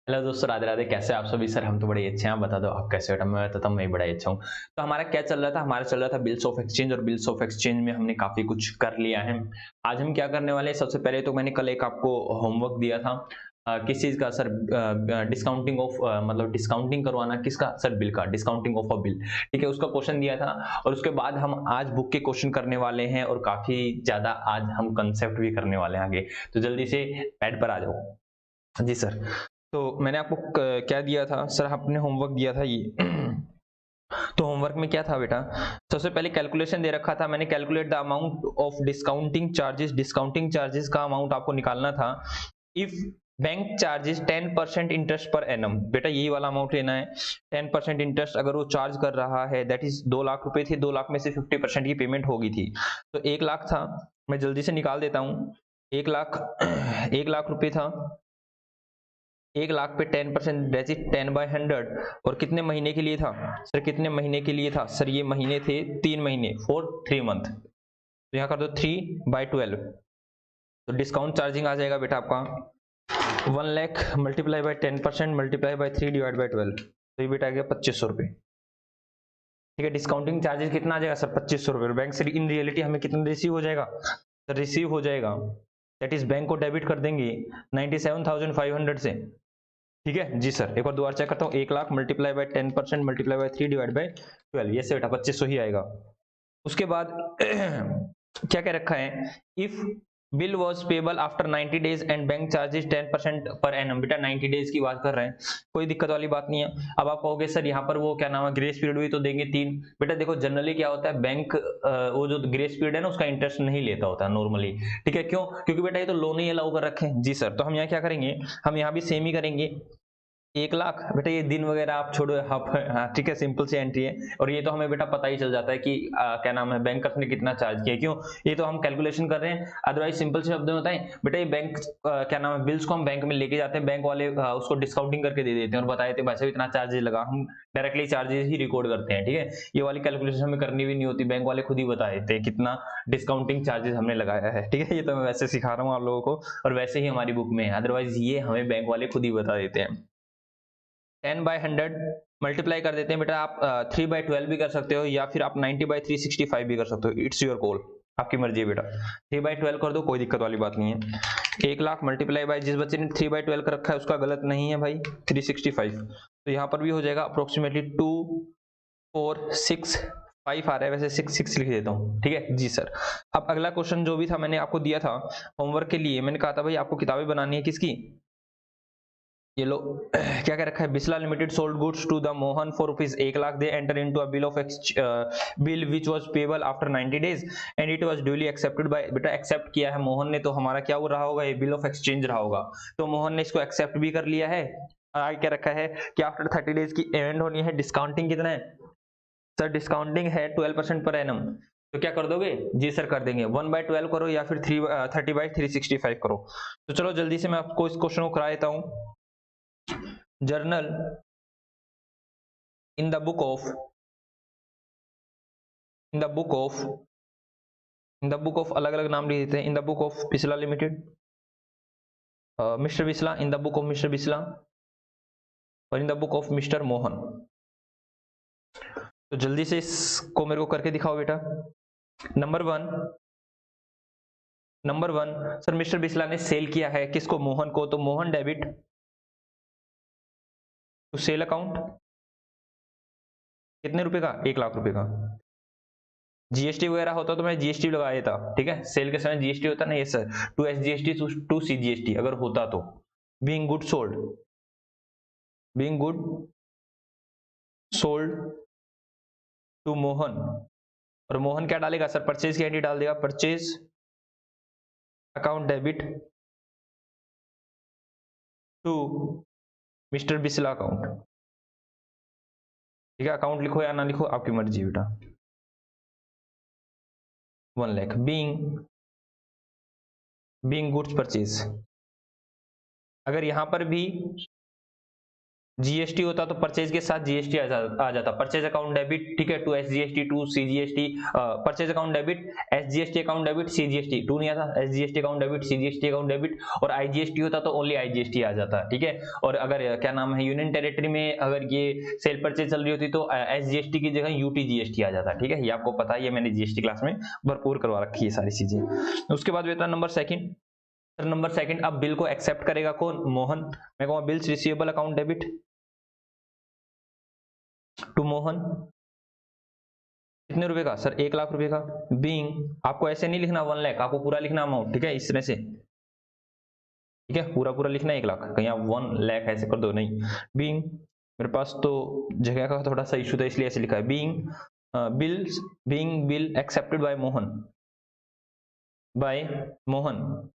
Hello दोस्तों, राधे राधे। कैसे आप सभी? सर हम तो बड़े अच्छे हैं। आप बता दो आप कैसे हो? मैं बताता हूँ, मैं बड़ा अच्छा हूँ। तो हमारा क्या चल रहा था? हमारा चल रहा था बिल्स ऑफ एक्सचेंज, और बिल्स ऑफ एक्सचेंज में हमने काफी कुछ कर लिया है। आज हम क्या करने वाले हैं? सबसे पहले तो मैंने कल एक आपको होमवर्क दिया था। किस चीज का सर? डिस्काउंटिंग ऑफ मतलब डिस्काउंटिंग करवाना किसका सर? बिल का, डिस्काउंटिंग ऑफ अ बिल। ठीक है, उसका क्वेश्चन दिया था। और उसके बाद हम आज बुक के क्वेश्चन करने वाले हैं, और काफी ज्यादा आज हम कंसेप्ट भी करने वाले हैं आगे। तो जल्दी से पैड पर आ जाओ। जी सर। तो मैंने आपको क्या दिया था सर? आपने होमवर्क दिया था ये। तो होमवर्क में क्या था बेटा? सबसे पहले कैलकुलेशन दे रखा था मैंने, calculate the amount of discounting charges. Discounting charges का अमाउंट आपको निकालना था। If bank charges 10% interest per annum, बेटा यही वाला अमाउंट लेना है। 10% इंटरेस्ट अगर वो चार्ज कर रहा है, दैट इज 2 लाख रुपए थे, 2 लाख में से 50% की पेमेंट होगी थी। तो 1 लाख था, मैं जल्दी से निकाल देता हूँ। 1 लाख 1 लाख रुपए था। 1 लाख पे 10% दैट इज 10/100। और कितने महीने के लिए था सर? कितने महीने के लिए था सर? ये महीने थे 3 महीने, फॉर 3 मंथ। तो यहाँ कर दो 3/12। तो डिस्काउंट चार्जिंग आ जाएगा बेटा आपका 1 lakh multiply by 10% multiply by 3 divide by 12। तो ये बेटा आ गया 2500 रुपये। ठीक है, डिस्काउंटिंग चार्जेस कितना आ जाएगा सर? 2500 रुपये। बैंक से इन रियलिटी हमें कितना रिसीव हो जाएगा सर? रिसीव हो जाएगा, दैट इज बैंक को डेबिट कर देंगे 97,500 से। ठीक है जी सर। एक बार दोबारा चेक करता हूँ। 1 lakh multiply by 10% multiply by 3 divide by 12, ये से बेटा 2500 ही आएगा। उसके बाद क्या क्या रखा है? If bill was payable after 90 days and bank charges 10% per annum. बेटा 90 डेज की बात कर रहे हैं, कोई दिक्कत वाली बात नहीं है। अब आप कहोगे सर यहाँ पर वो क्या नाम है, ग्रेस पीरियड भी तो देंगे 3। बेटा देखो जनरली क्या होता है, बैंक वो जो ग्रेस पीरियड है ना, उसका इंटरेस्ट नहीं लेता होता है नॉर्मली। ठीक है, क्यों? क्योंकि बेटा ये तो लोन ही अलाउ कर रखे हैं। जी सर। तो हम यहाँ क्या करेंगे? हम यहाँ भी सेम ही करेंगे। 1 लाख बेटा, ये दिन वगैरह आप छोड़ो, आप हाँ ठीक है, सिंपल सी एंट्री है। और ये तो हमें बेटा पता ही चल जाता है कि क्या नाम है, बैंकर्स ने कितना चार्ज किया। क्यों? ये तो हम कैलकुलेशन कर रहे हैं। अदरवाइज सिंपल से शब्द में बताएं बेटा, ये बैंक क्या नाम है, बिल्स को हम बैंक में लेके जाते हैं, बैंक वाले उसको डिस्काउंटिंग करके दे देते हैं और बता देते हैं भाई साहब इतना चार्जेस लगा। हम डायरेक्टली चार्जेस ही रिकॉर्ड करते हैं। ठीक है, ये वाली कैलकुलेशन हमें करनी भी नहीं होती, बैंक वाले खुद ही बता देते हैं कितना डिस्काउंटिंग चार्जेस हमने लगाया है। ठीक है, ये तो मैं वैसे सिखा रहा हूँ आप लोगों को, और वैसे ही हमारी बुक में है। अदरवाइज ये हमें बैंक वाले खुद ही बता देते हैं। 10/100 मल्टीप्लाई कर देते हैं बेटा। आप 3/12 भी कर सकते हो, या फिर आप 90/365 भी कर सकते हो। इट्स योर कॉल, आपकी मर्जी है बेटा। 3/12 कर दो, कोई दिक्कत वाली बात नहीं है। 1 लाख मल्टीप्लाई बाय, जिस बच्चे ने 3/12 कर रखा है उसका गलत नहीं है भाई, 365। तो यहाँ पर भी हो जाएगा अप्रोक्सीमेटली 2 4 6 5 आ रहा है, वैसे 6 लिख देता हूँ। ठीक है जी सर। अब अगला क्वेश्चन जो भी था मैंने आपको दिया था होमवर्क के लिए, मैंने कहा था भाई आपको किताबें बनानी है किसकी? ये लो क्या क्या रखा है? Bisla limited sold goods to the Mohan for rupees 1 lakh. They enter into a bill which was payable after 90 days and it was duly accepted by. बेटा एक्सेप्ट किया है मोहन ने, तो हमारा क्या हो रहा होगा? ये बिल ऑफ एक्सचेंज रहा होगा। तो मोहन ने इसको एक्सेप्ट भी कर लिया है। आगे क्या रखा है कि आफ्टर 30 डेज की एंड होनी है। डिस्काउंटिंग कितना है सर? डिस्काउंटिंग है 12% पर एनम। तो क्या कर दोगे? जी सर कर देंगे। 1/12 करो या फिर 30/365 करो। तो चलो जल्दी से मैं आपको इस क्वेश्चन को करा देता हूँ। Journal in the book of in the book of in the book of अलग अलग नाम लिख देते हैं। In the book of Bisla limited, mister Bisla, in the book of mister Bisla, और in the book of mister Mohan. तो जल्दी से इसको मेरे को करके दिखाओ बेटा। Number one sir, mister Bisla ने सेल किया है किसको? मोहन को। तो Mohan debit to sale account कितने रुपए का? 1 लाख रुपए का। जीएसटी वगैरह होता तो मैं जीएसटी लगा देता। ठीक है, सेल के समय जीएसटी होता ना, ये सर 2 एसजीएसटी टू सीजीएसटी अगर होता तो। Being good sold, being good sold to Mohan. और मोहन क्या डालेगा सर? परचेज की एंट्री डाल देगा, purchase account debit to mister Bisla account. ठीक है, अकाउंट लिखो या ना लिखो आपकी मर्जी बेटा। 1 लाख बीइंग गुड्स परचेज। अगर यहां पर भी जीएसटी होता तो परचेज के साथ जीएसटी आ जाता, परचेज अकाउंट डेबिट, ठीक है, to SGST to CGST, purchase account debit, SGST account debit, CGST to नहीं आता, SGST account debit, CGST account debit, और आईजीएसटी होता तो ओनली आईजीएसटी आ जाता, ठीक है। और अगर क्या नाम है यूनियन टेरिटरी में अगर ये सेल परचेज चल रही होती तो एसजीएसटी की जगह यूटीजीएसटी आ जाता, ठीक है, ये आपको पता है, ये मैंने जीएसटी क्लास में भरपूर करवा रखी है सारी चीजें। उसके बाद बेटा नंबर सेकंड, नंबर सेकंड, अब बिल को एक्सेप्ट करेगा कौन? मोहन। मैं कहूँगा bills receivable account debit to Mohan, कितने रुपए का? सर 1 लाख रुपए का। बीइंग, आपको ऐसे नहीं लिखना 1 लाख, आपको पूरा लिखना अमाउंट, ठीक है, इस तरह से, ठीक है, पूरा पूरा लिखना 1 लाख, कहीं आप 1 लाख ऐसे कर दो नहीं। बीइंग, मेरे पास तो जगह का थोड़ा सा इशू था इसलिए ऐसे लिखा है। Being bills, being bill accepted by Mohan, by Mohan,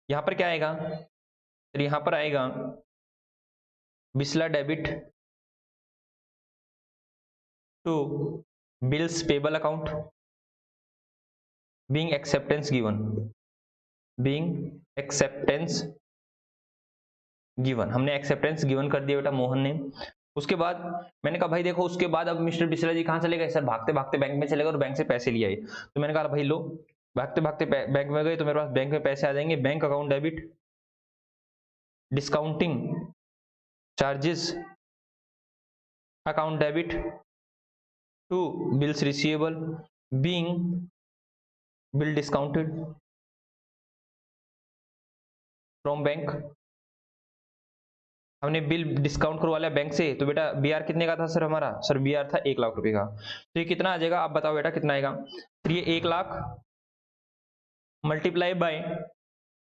यहां पर क्या आएगा? तो यहां पर आएगा Bisla debit to bills payable account, being acceptance given, being acceptance given, हमने एक्सेप्टेंस गिवन कर दिया बेटा मोहन ने। उसके बाद मैंने कहा भाई देखो, उसके बाद अब मिस्टर बिस्ला जी कहां चले गए? सर भागते भागते बैंक में चले गए और बैंक से पैसे लिए आए। तो मैंने कहा भाई लो, भागते भागते बैंक में गए तो मेरे पास बैंक में पैसे आ जाएंगे, bank account debit, discounting charges account debit to bills receivable, being bill discounted from bank, हमने बिल डिस्काउंट करवा लिया बैंक से, तो बेटा बीआर कितने का था सर हमारा? सर बीआर था 1 लाख रुपए का। तो ये कितना आ जाएगा आप बताओ बेटा, कितना आएगा? तो ये 1 lakh multiply by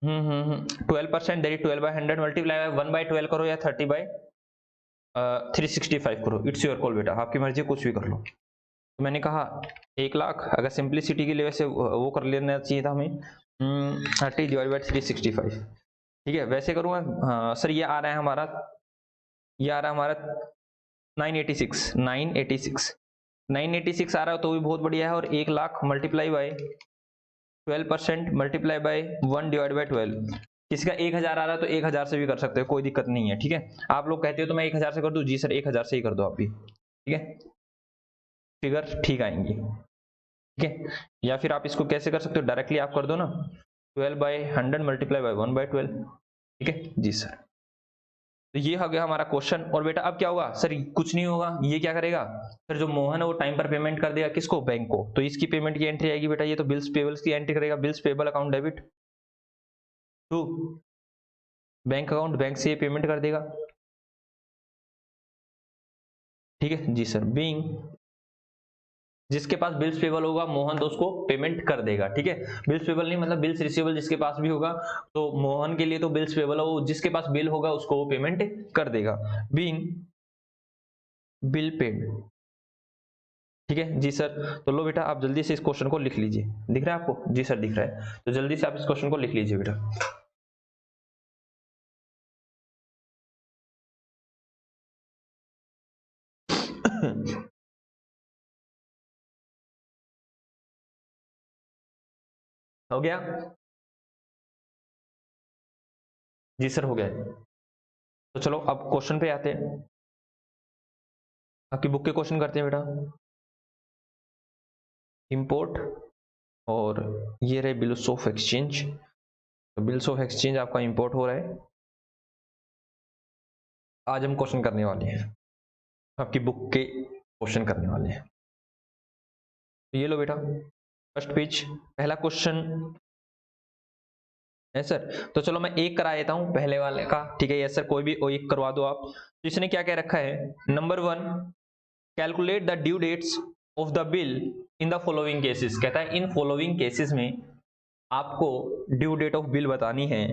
12%, that is 12/100, multiply by 1/12 करो या 30/365 करो, इट्स योर कॉल बेटा, आपकी मर्जी, कुछ भी कर लो। तो मैंने कहा 1 लाख, अगर सिंप्लिसिटी के लिए वैसे वो कर लेना चाहिए था हमें 30/365, ठीक है, वैसे करूंगा। हाँ सर, ये आ रहा है हमारा, ये आ रहा है हमारा 986 आ रहा है, तो भी बहुत बढ़िया है। और 1 lakh multiply by 12% multiply by 1/12, किसी का 1000 आ रहा है तो 1000 से भी कर सकते हो, कोई दिक्कत नहीं है, ठीक है। आप लोग कहते हो तो मैं 1000 से कर दूं, जी सर 1000 से ही कर दो आप भी, ठीक है, फिगर ठीक आएंगी, ठीक है। या फिर आप इसको कैसे कर सकते हो, डायरेक्टली आप कर दो ना, 12/100 मल्टीप्लाई बाय 1/12, ठीक है जी सर। तो ये हो गया हमारा क्वेश्चन। और बेटा अब क्या होगा? सर कुछ नहीं होगा, ये क्या करेगा? सर जो मोहन है वो टाइम पर पेमेंट कर देगा, किसको? बैंक को, तो इसकी पेमेंट की एंट्री आएगी बेटा, ये तो बिल्स पेबल्स की एंट्री करेगा, bills payable account debit to bank account, bank से ये पेमेंट कर देगा, ठीक है जी सर। बीइंग, जिसके पास बिल्स पेबल होगा मोहन तो उसको पेमेंट कर देगा, ठीक है। बिल्स पेबल नहीं मतलब बिल्स रिसीवेबल जिसके पास भी होगा, तो मोहन के लिए तो बिल्स पेबल है, वो जिसके पास बिल होगा उसको वो पेमेंट कर देगा। बीइंग बिल पेड, ठीक है जी सर। तो लो बेटा आप जल्दी से इस क्वेश्चन को लिख लीजिए, दिख रहा है आपको? जी सर दिख रहा है, तो जल्दी से आप इस क्वेश्चन को लिख लीजिए बेटा। हो गया? जी सर हो गया। तो चलो अब क्वेश्चन पे आते हैं, आपकी बुक के क्वेश्चन करते हैं बेटा। इंपोर्ट, और ये रहे बिल्स ऑफ एक्सचेंज, तो बिल्स ऑफ एक्सचेंज आपका इंपोर्ट हो रहा है। आज हम क्वेश्चन करने वाले हैं, आपकी बुक के क्वेश्चन करने वाले हैं। तो ये लो बेटा फर्स्ट पेज, पहला क्वेश्चन है सर। तो चलो मैं एक करा देता हूं पहले वाले का, ठीक है। यस सर, कोई भी एक करवा दो आप। तो इसने क्या क्या रखा है? Number 1, calculate the due dates of the bill in the following cases, कहता है इन फॉलोइंग केसेस में आपको ड्यू डेट ऑफ बिल बतानी है।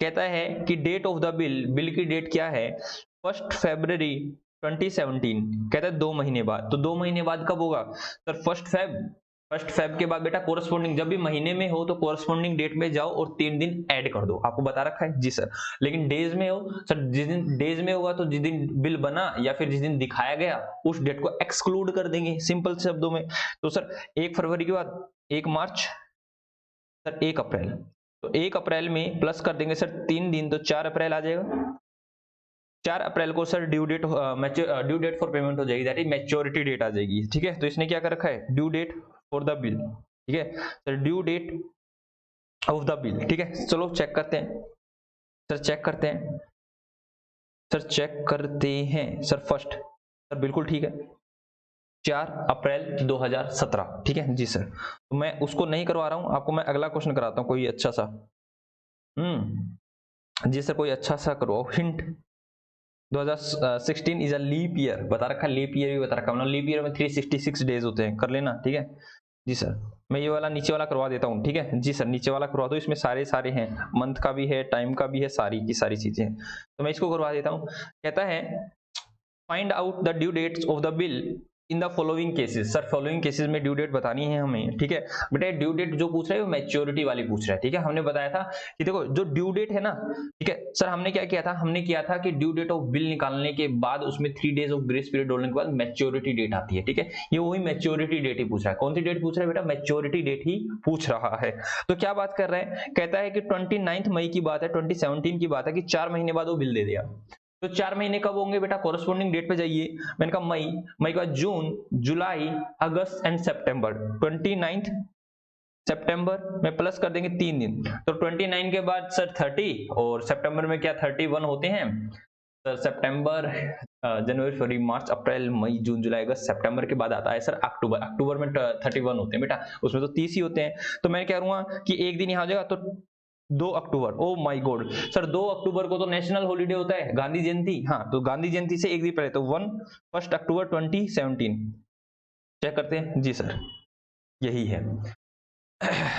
कहता है कि date of the bill, bill की डेट क्या है? 1 फरवरी 2017, कहता है 2 महीने बाद। तो 2 महीने बाद कब होगा सर? 1 फेब के बाद बेटा कोरस्पोंडिंग, जब भी महीने में हो तो कोरस्पोंडिंग डेट में जाओ और 3 दिन ऐड कर दो, आपको बता रखा है जी सर। लेकिन डेज में हो सर, जिस दिन डेज में होगा तो जिस दिन बिल बना या फिर जिस दिन दिखाया गया उस डेट को एक्सक्लूड कर देंगे, सिंपल शब्दों में। तो सर 1 फरवरी के बाद 1 मार्च, सर 1 अप्रैल, तो 1 अप्रैल में प्लस कर देंगे सर 3 दिन, तो 4 अप्रैल आ जाएगा। 4 अप्रैल को sir due date for payment हो जाएगी, दैट इज मैच्योरिटी डेट आ जाएगी। ठीक है, तो इसने क्या कर रखा है, due date for the bill. ठीक है sir, due date of the bill. ठीक है, चलो चेक करते हैं सर, चेक करते हैं सर, चेक करते हैं सर। फर्स्ट सर बिल्कुल ठीक है, 4 अप्रैल 2017। ठीक है जी सर, तो मैं उसको नहीं करवा रहा हूं, आपको मैं अगला क्वेश्चन कराता हूं कोई अच्छा सा। जी सर, कोई अच्छा सा करो hint. 2016 is a leap year बता रखा, लीप ईयर भी बता रखा, मतलब लीप ईयर में 366 डेज होते हैं, कर लेना। ठीक है जी सर, मैं ये वाला नीचे वाला करवा देता हूँ। ठीक है जी सर, नीचे वाला करवा दो, इसमें सारे हैं, मंथ का भी है, टाइम का भी है, सारी की सारी चीजें हैं, तो मैं इसको करवा देता हूँ। कहता है find out the due dates of the bill in the following cases. Sir following cases में ड्यू डेट बतानी है हमें। ठीक है बेटा, ड्यू डेट जो पूछ रहा है वो मैच्योरिटी वाली पूछ रहा है। ठीक है, हमने बताया था कि देखो जो ड्यू डेट है ना, ठीक है सर, हमने क्या किया था, हमने किया था कि ड्यू डेट ऑफ बिल निकालने के बाद उसमें 3 डेज ऑफ ग्रेस पीरियड डालने के बाद मैच्योरिटी डेट आती है। ठीक है, ये वही मैच्योरिटी डेट ही पूछ रहा है। कौन सी डेट पूछ रहा है बेटा, मैच्योरिटी डेट ही पूछ रहा है। तो क्या बात कर रहे हैं, कहता है कि 29 मई की बात है, 2017 की बात है कि 4 महीने बाद वो बिल दे दिया। तो 4 महीने कब होंगे बेटा, कोरस्पोंडिंग डेट पे जाइए। मैंने कहा मई, मई के बाद जून, जुलाई, अगस्त एंड सितंबर। 29 सितंबर में प्लस कर देंगे 3 दिन, तो 29 के बाद सर 30, और सितंबर में क्या 31 होते हैं सर। सितंबर, जनवरी, फरवरी, मार्च, अप्रैल, मई, जून, जुलाई, अगस्त, सितंबर के बाद आता है सर अक्टूबर। अक्टूबर में 31 होते हैं बेटा, उसमें तो 30 ही होते हैं। तो मैं कह रहा हूँ कि एक दिन यहाँ हो जाएगा, तो 2 अक्टूबर। ओ माय गॉड सर, 2 अक्टूबर को तो नेशनल हॉलिडे होता है, गांधी जयंती। हाँ, तो गांधी जयंती से एक दिन पहले, तो 1 अक्टूबर 2017। चेक करते हैं जी सर, यही है।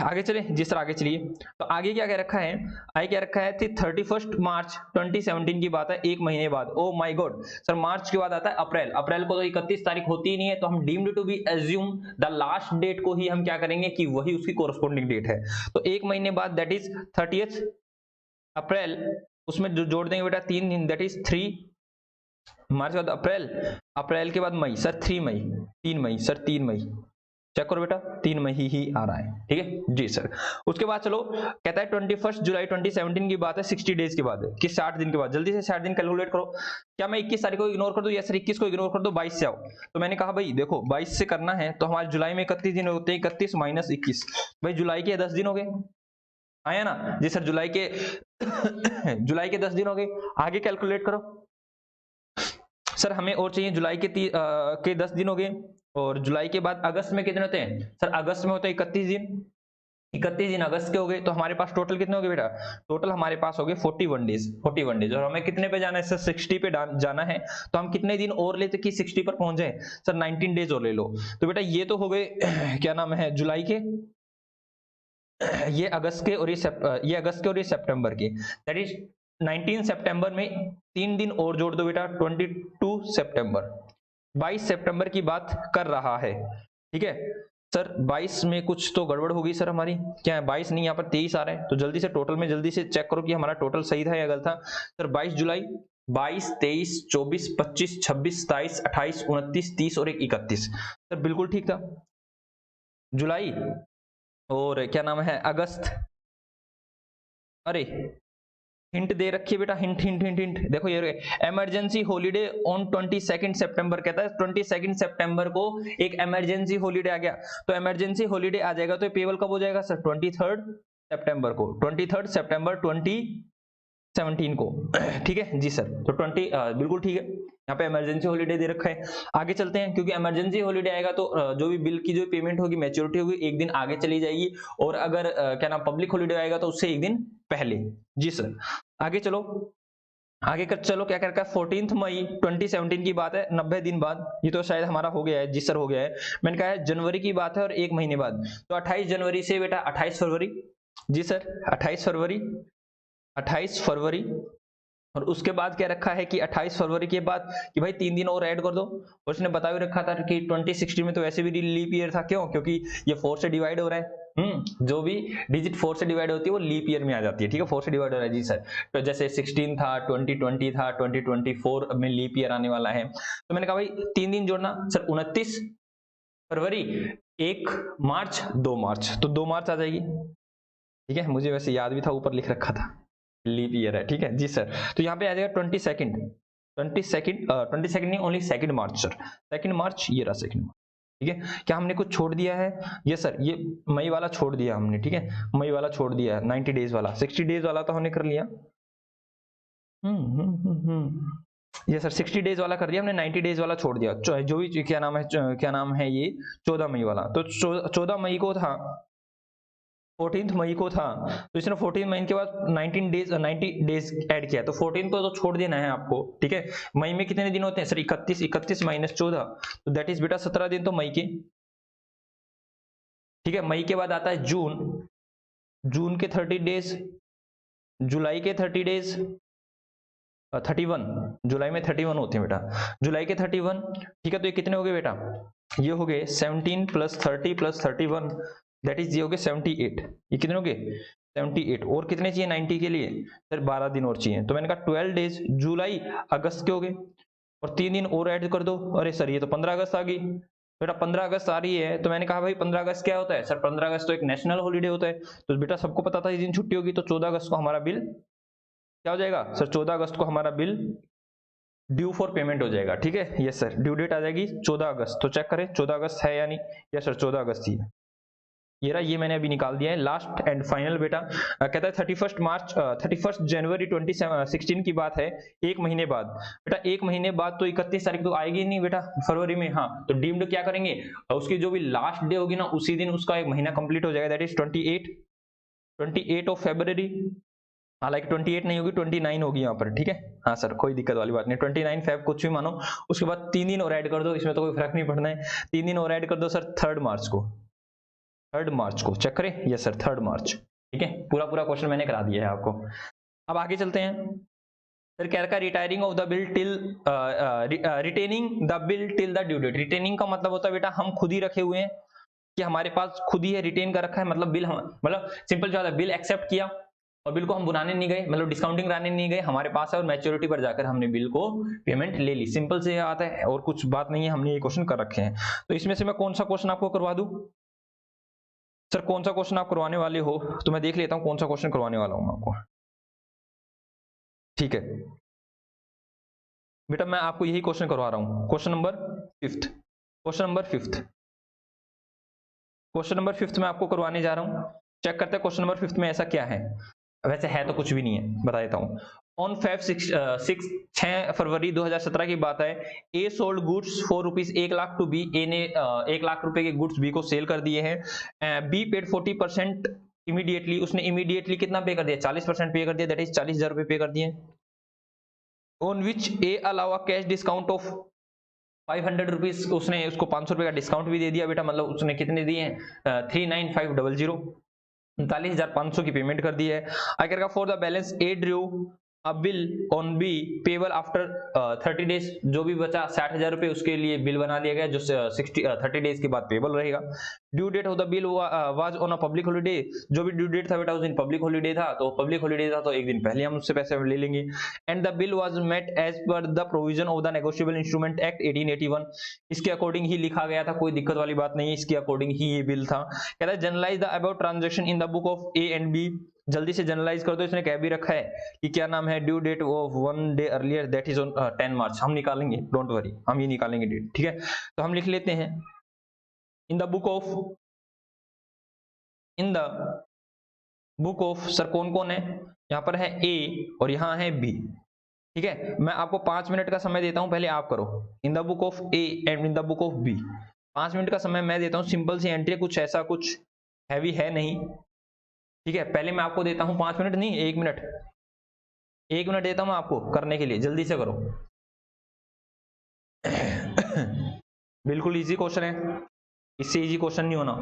आगे चले जी सर, आगे चलिए। तो आगे क्या कह रखा है, आगे क्या रखा है, 31 मार्च 2017 की बात है, एक महीने बाद। ओ माय गॉड सर, मार्च के बाद आता है अप्रैल। अप्रैल को तो 31 तारीख होती ही नहीं है, तो हम deemed to be assume the last date को ही हम क्या करेंगे कि वही उसकी कोरस्पोंडिंग डेट है। तो एक महीने बाद दैट इज 30 अप्रैल, उसमें जो जोड़ देंगे बेटा 3 दिन, दैट इज 3 मार्च के बाद अप्रैल, अप्रैल के बाद मई सर, 3 मई, 3 मई सर, 3 मई। चेक करो बेटा, 3 मई ही आ रहा है। ठीक है जी सर। उसके बाद चलो, कहता है 21 जुलाई 2017 की बात है, 60 डेज की बात है कि 60 दिन के बाद। जल्दी से 60 दिन कैलकुलेट करो। क्या मैं 21 तारीख को इग्नोर कर दूं, या सर 21 को इग्नोर कर दो, 22 से आओ। तो मैंने कहा भाई देखो 22 से करना है, तो हमारे जुलाई में 31 दिन होते हैं, 31 माइनस 21, भाई जुलाई के 10 दिन हो गए, आया ना जी सर, जुलाई के जुलाई के 10 दिन हो गए। आगे कैलकुलेट करो सर, हमें और चाहिए, जुलाई के 10 दिन हो गए, और जुलाई के बाद अगस्त में कितने होते हैं सर, अगस्त में होते हैं 31 दिन, 31 दिन अगस्त के हो गए, तो हमारे पास टोटल कितने हो गए बेटा, टोटल हमारे पास हो गए 41 डेज, 41 डेज। और हमें कितने पे जाना है सर, 60 पे जाना है, तो हम कितने दिन और लेते कि 60 पर पहुंच जाए सर, 19 डेज और ले लो। तो बेटा ये तो हो गए क्या नाम है, जुलाई के, ये अगस्त के, और ये अगस्त के, और ये सितंबर के, दैट इज 19 सितंबर में 3 दिन और जोड़ दो बेटा, 22 सितंबर। 22 सितंबर की बात कर रहा है। ठीक है सर, 22 में कुछ तो गड़बड़ होगी सर हमारी, क्या है 22 नहीं, यहाँ पर 23 आ रहा है, तो जल्दी से टोटल में जल्दी से चेक करो कि हमारा टोटल सही था या गलत था सर। 22 जुलाई, 22, 23, 24, 25, 26, 27, 28, 29, 30 और 31 सर, बिल्कुल ठीक था। जुलाई और क्या नाम है, अगस्त, अरे हिंट दे रखी है बेटा, हिंट हिंट हिंट हिंट देखो, ये इमरजेंसी हॉलीडे ऑन 22 सितंबर, कहता है 22 सितंबर को एक इमरजेंसी हॉलीडे आ गया, तो इमरजेंसी हॉलीडे आ जाएगा, तो पेबल कब हो जाएगा सर, 23 सितंबर को, 23 सितंबर 2017 को। ठीक है जी सर, तो 20 बिल्कुल ठीक है, यहाँ पे इमरजेंसी हॉलीडे दे रखा है। आगे चलते हैं, क्योंकि इमरजेंसी हॉलीडे आएगा तो जो भी बिल की जो पेमेंट होगी, मैच्योरिटी होगी, एक दिन आगे चली जाएगी, और अगर क्या नाम पब्लिक हॉलीडे आएगा तो उससे एक दिन पहले। जी सर, आगे चलो, आगे कर चलो, क्या कर रखा है, 14 मई 2017 की बात है, 90 दिन बाद, ये तो शायद हमारा हो गया है जी सर, हो गया है। मैंने कहा है जनवरी की बात है, और एक महीने बाद, तो 28 जनवरी से बेटा 28 फरवरी, जी सर 28 फरवरी, 28 फरवरी, और उसके बाद क्या रखा है कि 28 फरवरी के बाद कि भाई 3 दिन और ऐड कर दो, और उसने बता भी रखा था कि 2016 में तो वैसे भी लीप ईयर था, क्यों, क्योंकि ये 4 से डिवाइड हो रहा है। जो भी डिजिट 4 से डिवाइड होती है वो लीप ईयर में आ जाती है। ठीक है, 4 से डिवाइड हो रहा है जी सर, तो जैसे 16 था, 2020 था, 2024 में लीप ईयर आने वाला है। तो मैंने कहा भाई 3 दिन जोड़ना सर, 29 फरवरी, 1 मार्च, 2 मार्च, तो 2 मार्च आ जाएगी। ठीक है, मुझे वैसे याद भी था, ऊपर लिख रखा था लीप ईयर है। ठीक है जी सर, तो यहाँ पे आ जाएगा 22 22 नहीं, ओनली 2 मार्च सर, 2 मार्च, ये रहा 2 मार्च। ठीक है, क्या हमने कुछ छोड़ दिया है? ये सर, ये मई वाला छोड़ दिया हमने। ठीक है, मई वाला छोड़ दिया है, 90 डेज वाला, 60 डेज वाला तो हमने कर लिया। ये सर 60 डेज वाला कर दिया हमने, 90 डेज वाला छोड़ दिया। जो भी क्या नाम है ये 14 मई वाला, तो 14 मई को था, 14 मई को था, तो इसने 14 मई के बाद 90 डेज ऐड किया, तो 14 को तो छोड़ देना है आपको। ठीक है, मई में कितने दिन होते हैं सर? 31 माइनस 14, तो दैट इज बेटा 17 दिन तो मई के। ठीक है, मई के बाद आता है जून, जून के 30 डेज, जुलाई के 30 डेज, 31, जुलाई में 31 होते हैं बेटा, जुलाई के 31। ठीक है, तो ये कितने हो गए बेटा? ये हो गए 17 प्लस 30 प्लस 31, दैट इज ये हो गए 78। ये कितने हो गए? 78। और कितने चाहिए 90 के लिए? सर 12 दिन और चाहिए, तो मैंने कहा 12 डेज, जुलाई अगस्त के हो गए, और 3 दिन और ऐड कर दो। अरे सर ये तो 15 अगस्त आ गई बेटा, 15 अगस्त आ रही है, तो मैंने कहा भाई 15 अगस्त क्या होता है? सर 15 अगस्त तो एक नेशनल हॉलीडे होता है, तो बेटा सबको पता था इस दिन छुट्टी होगी, तो 14 अगस्त को हमारा बिल क्या हो जाएगा सर? 14 अगस्त को हमारा बिल ड्यू फॉर पेमेंट हो जाएगा। ठीक है, यस सर, ड्यू डेट आ जाएगी 14 अगस्त, तो चेक करें 14 अगस्त है या नहीं? यस सर 14 अगस्त ही है। ये रहा, ये मैंने अभी निकाल दिया है, लास्ट एंड फाइनल बेटा। कहता है 31 जनवरी 2016 की बात है, एक महीने बाद। बेटा एक महीने बाद तो 31 तारीख तो आएगी नहीं बेटा फरवरी में, हाँ, तो डीम्ड क्या करेंगे? उसकी जो भी लास्ट डे होगी ना, उसी दिन उसका एक महीना कंप्लीट हो जाएगा, दैट इज 28 ऑफ फेब्रवरी। हालांकि 28 नहीं होगी, 29 होगी यहाँ पर। ठीक है, हाँ सर कोई दिक्कत वाली बात नहीं, 29 फेब कुछ भी मानो, उसके बाद 3 दिन और ऐड कर दो, इसमें तो कोई फर्क नहीं पड़ना है, 3 दिन और ऐड कर दो सर, 3 मार्च को, 3 मार्च को चेक करें। यस सर 3 मार्च। ठीक है, पूरा पूरा क्वेश्चन मैंने करा दिया है आपको। अब आगे चलते हैं। सर कह रखा है retiring of the bill till, retaining the bill till the due date. Retaining का मतलब होता है बेटा हम खुद ही रखे हुए हैं, कि हमारे पास खुद ही है, रिटेन कर रखा है, मतलब बिल हम, मतलब सिंपल जो है बिल एक्सेप्ट किया और बिल को हम बुलाने नहीं गए, मतलब डिस्काउंटिंग कराने नहीं गए, हमारे पास है और मैच्योरिटी पर जाकर हमने बिल को पेमेंट ले ली। सिंपल से आता है और कुछ बात नहीं है, हमने ये क्वेश्चन कर रखे हैं। तो इसमें से मैं कौन सा क्वेश्चन आपको करवा दूं? सर कौन सा क्वेश्चन आप करवाने वाले हो, तो मैं देख लेता हूं कौन सा क्वेश्चन करवाने वाला हूं आपको। ठीक है बेटा, मैं आपको यही क्वेश्चन करवा रहा हूं, question number 5th, question number 5th, question number 5th में आपको करवाने जा रहा हूं। चेक करते हैं क्वेश्चन नंबर 5th में ऐसा क्या है। वैसे है तो कुछ भी नहीं है, बता देता हूं। ऑन फेब 6 फरवरी 2017 की बात है, A sold goods for rupees 1 lakh to B. A ने 1 लाख रुपए के गुड्स बी को सेल कर दिए हैं। बी पेड 40% इमीडिएटली, उसने इमीडिएटली कितना पे कर दिया? 40% पे कर दिया, दैट इज 40,000 रुपए पे कर दिए। On which A allow a cash discount of 500 rupees, उसने उसको 500 रुपए का डिस्काउंट भी दे दिया बेटा, मतलब उसने कितने दिए हैं? 39500, 39,500 की पेमेंट कर दी है। आगे का for the balance A drew a bill on be payable after 30 days, जो भी बचा 60,000 रुपए उसके लिए बिल बना दिया गया, जो 30 डेज के बाद पेबल रहेगा। Due date of the bill was on a public holiday, जो भी ड्यू डेट था बेटा उस दिन पब्लिक हॉलीडे था, तो पब्लिक हॉलीडे था तो एक दिन पहले हम उससे पैसे ले लेंगे। And the bill was met as per the provision of the negotiable instrument act 1881, इसके अकॉर्डिंग ही लिखा गया था, कोई दिक्कत वाली बात नहीं है, इसके अकॉर्डिंग ही ये बिल था। कहता है generalise the about transaction in the book of A and B, जल्दी से जनरलाइज कर दो। इसने कह भी रखा है कि क्या नाम है, due date of 1 day earlier, that is on 10 March. हम निकालेंगे, डोंट वरी, हम ये निकालेंगे डेट। ठीक है, तो हम लिख लेते हैं in the book of, in the book of, sir कौन कौन है यहाँ पर? है ए और यहाँ है बी। ठीक है, मैं आपको 5 मिनट का समय देता हूं, पहले आप करो। In the book of A and in the book of B, 5 minute का समय मैं देता हूं, सिंपल सी एंट्री, कुछ ऐसा कुछ हैवी है नहीं। ठीक है, पहले मैं आपको देता हूं 5 मिनट नहीं, 1 मिनट, 1 मिनट देता हूं आपको करने के लिए, जल्दी से करो। बिल्कुल इजी क्वेश्चन है, इससे इजी क्वेश्चन नहीं होना।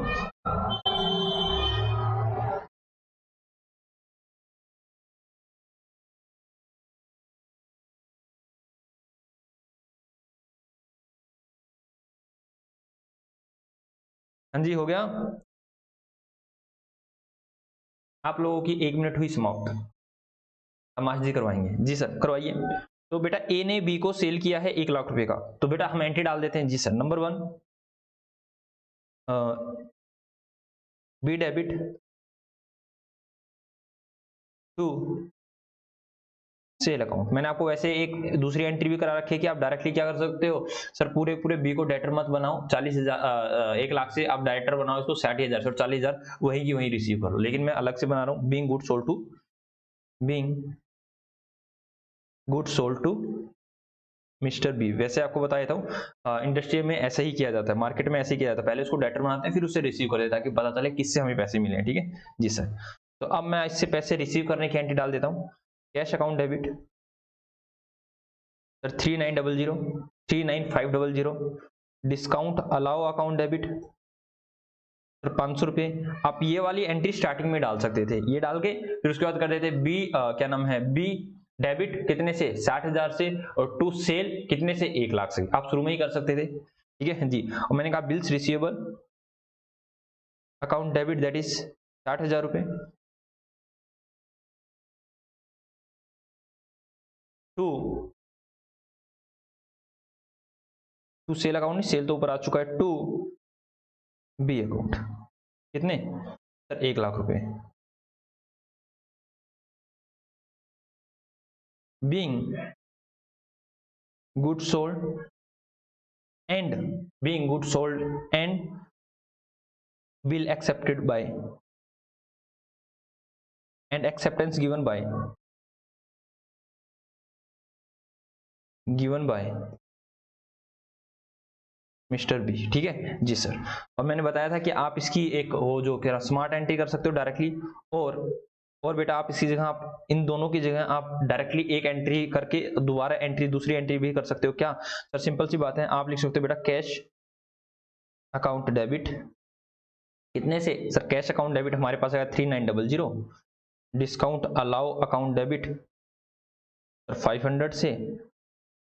हाँ जी, हो गया, आप लोगों की 1 मिनट हुई समाप्त। अमाश जी करवाएंगे, जी सर करवाइए। तो बेटा ए ने बी को सेल किया है 1 लाख रुपए का, तो बेटा हम एंट्री डाल देते हैं। जी sir, number 1 B debit, 2 sale account. मैंने आपको वैसे एक दूसरी एंट्री भी करा रखी है कि आप डायरेक्टली क्या कर सकते हो, सर पूरे पूरे बी को डेटर मत बनाओ, 40,000 1 लाख से आप डायरेक्टर बनाओ इसको 60,000 से, और 40,000 वही की वही रिसीव करो। लेकिन मैं अलग से बना रहा हूँ, being good sold to mister B. वैसे आपको बताया था इंडस्ट्री में ऐसा ही किया जाता है, मार्केट में ऐसे ही किया जाता है, पहले उसको डेटर बनाते हैं फिर उससे रिसीव कर देते हैं ताकि पता चले किससे हमें पैसे मिले हैं। ठीक है जी सर। तो अब मैं इससे पैसे रिसीव करने की एंट्री डाल देता हूँ, cash account debit sir 3900 discount allow account debit sir 500 रुपये। आप ये वाली एंट्री स्टार्टिंग में डाल सकते थे, ये डाल के फिर उसके बाद कर देते बी क्या नाम है, बी डेबिट कितने से 60,000 से, और टू सेल कितने से 1 लाख से। आप शुरू में ही कर सकते थे। ठीक है जी। और मैंने कहा bills receivable account debit that is 60,000 रुपये टू सेल अकाउंट, नहीं सेल तो ऊपर आ चुका है, टू बी अकाउंट कितने सर 1 लाख रुपए। Being good sold and being good sold and bill accepted by and acceptance given by mister B. ठीक है जी सर। और मैंने बताया था कि आप इसकी एक वो जो क्या स्मार्ट एंट्री कर सकते हो डायरेक्टली, और बेटा आप इसकी जगह आप इन दोनों की जगह आप डायरेक्टली एक एंट्री करके दोबारा एंट्री दूसरी एंट्री भी कर सकते हो। क्या सर, सिंपल सी बात है, आप लिख सकते हो बेटा कैश अकाउंट डेबिट कितने से सर, कैश अकाउंट डेबिट हमारे पास आएगा 3900, discount allow account debit sir 500 से,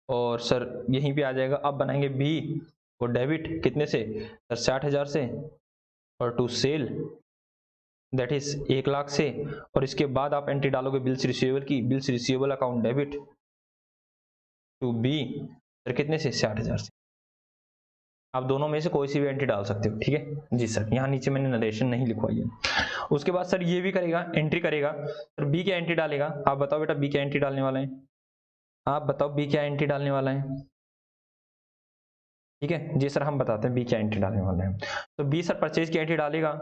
और सर यहीं पे आ जाएगा, अब बनाएंगे बी और डेबिट कितने से सर 60,000 से, और to sale that is 1 lakh से, और इसके बाद आप एंट्री डालोगे बिल्स रिसीवेबल की, bills receivable account debit to B sir कितने से 60,000 से। आप दोनों में से कोई सी भी एंट्री डाल सकते हो। ठीक है जी सर। यहाँ नीचे मैंने नरेशन नहीं लिखवाई है। उसके बाद सर ये भी करेगा, एंट्री करेगा सर, बी क्या एंट्री डालेगा, आप बताओ बेटा बी क्या एंट्री डालने वाला है, आप बताओ बी क्या एंट्री डालने वाला है। ठीक है जी सर, हम बताते हैं बी क्या एंट्री डालने वाला है। तो बी सर परचेज की एंट्री डालेगा,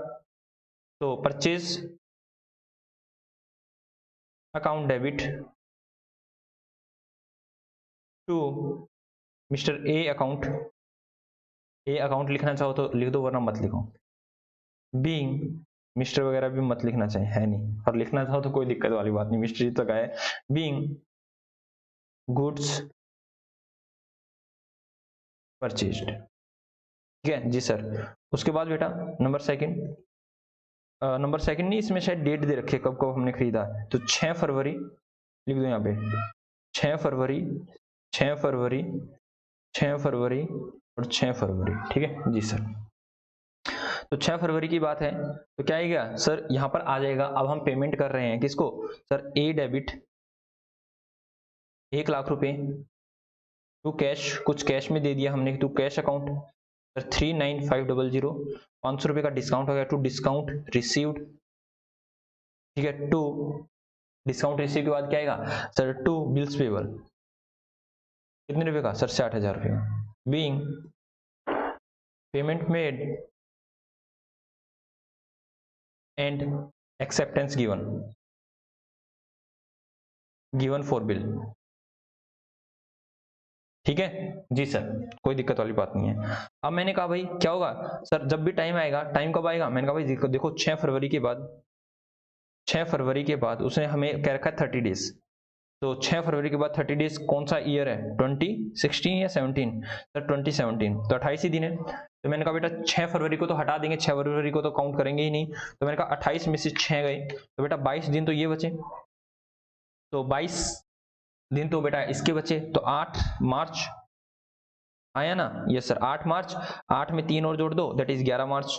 तो purchase account debit to mister A account, A account लिखना चाहो तो लिख दो वरना मत लिखो, बीइंग मिस्टर वगैरह भी मत लिखना चाहिए, है नहीं, और लिखना चाहो तो कोई दिक्कत वाली बात नहीं, मिस्टर तक आए, बीइंग गुड्स परचेज्ड। ठीक है जी सर। उसके बाद बेटा नंबर सेकंड नहीं, इसमें शायद डेट दे रखी है कब कब हमने खरीदा है, तो 6 फरवरी लिख दो यहाँ पे, 6 फरवरी 6 फरवरी 6 फरवरी और 6 फरवरी। ठीक है जी सर। तो 6 फरवरी की बात है, तो क्या आएगा सर, यहाँ पर आ जाएगा, अब हम पेमेंट कर रहे हैं किसको सर, ए डेबिट 1 लाख रुपए टू कैश, कुछ कैश में दे दिया हमने, टू कैश अकाउंट सर 39,500, 500 रुपए का डिस्काउंट हो गया, टू डिस्काउंट रिसीव्ड। ठीक है, टू डिस्काउंट रिसीव के बाद क्या आएगा सर, टू बिल्स पेबल कितने रुपए का सर, 60,000 रुपए का, being payment made and acceptance given for bill. ठीक है जी सर, कोई दिक्कत वाली बात नहीं है। अब मैंने कहा भाई क्या होगा सर, जब भी टाइम आएगा, टाइम कब आएगा, मैंने कहा भाई देखो 6 फरवरी के बाद, 6 फरवरी के बाद उसने हमें कह रखा है 30 डेज, तो 6 फरवरी के बाद 30 डेज कौन सा ईयर है, 2016 या 17 सर 2017, तो 28 ही दिन है। तो मैंने कहा बेटा 6 फरवरी को तो हटा देंगे, 6 फरवरी को तो काउंट करेंगे ही नहीं, तो मैंने कहा 28 में से 6 गए, तो बेटा 22 दिन तो ये बचे, तो 22 दिन तो बेटा इसके बचे, तो 8 मार्च आया ना, यस सर 8 मार्च, 8 में 3 और जोड़ दो दैट इज 11 मार्च,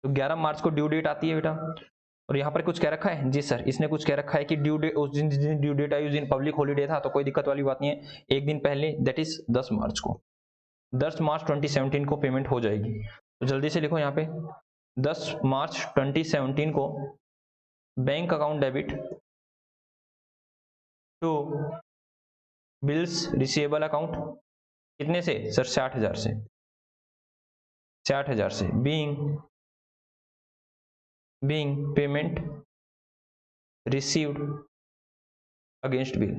तो 11 मार्च को ड्यू डेट आती है बेटा। और यहाँ पर कुछ कह रखा है जी सर, इसने कुछ कह रखा है कि ड्यू डेट उस दिन ड्यू डेट आई उस दिन पब्लिक हॉलीडे था, तो कोई दिक्कत वाली बात नहीं है, एक दिन पहले दैट इज 10 मार्च को, 10 मार्च 2017 को पेमेंट हो जाएगी। तो जल्दी से लिखो यहाँ पे 10 मार्च 2017 को bank account debit to bills receivable account, कितने से सर 60,000 से, 60,000 से being payment received against bill,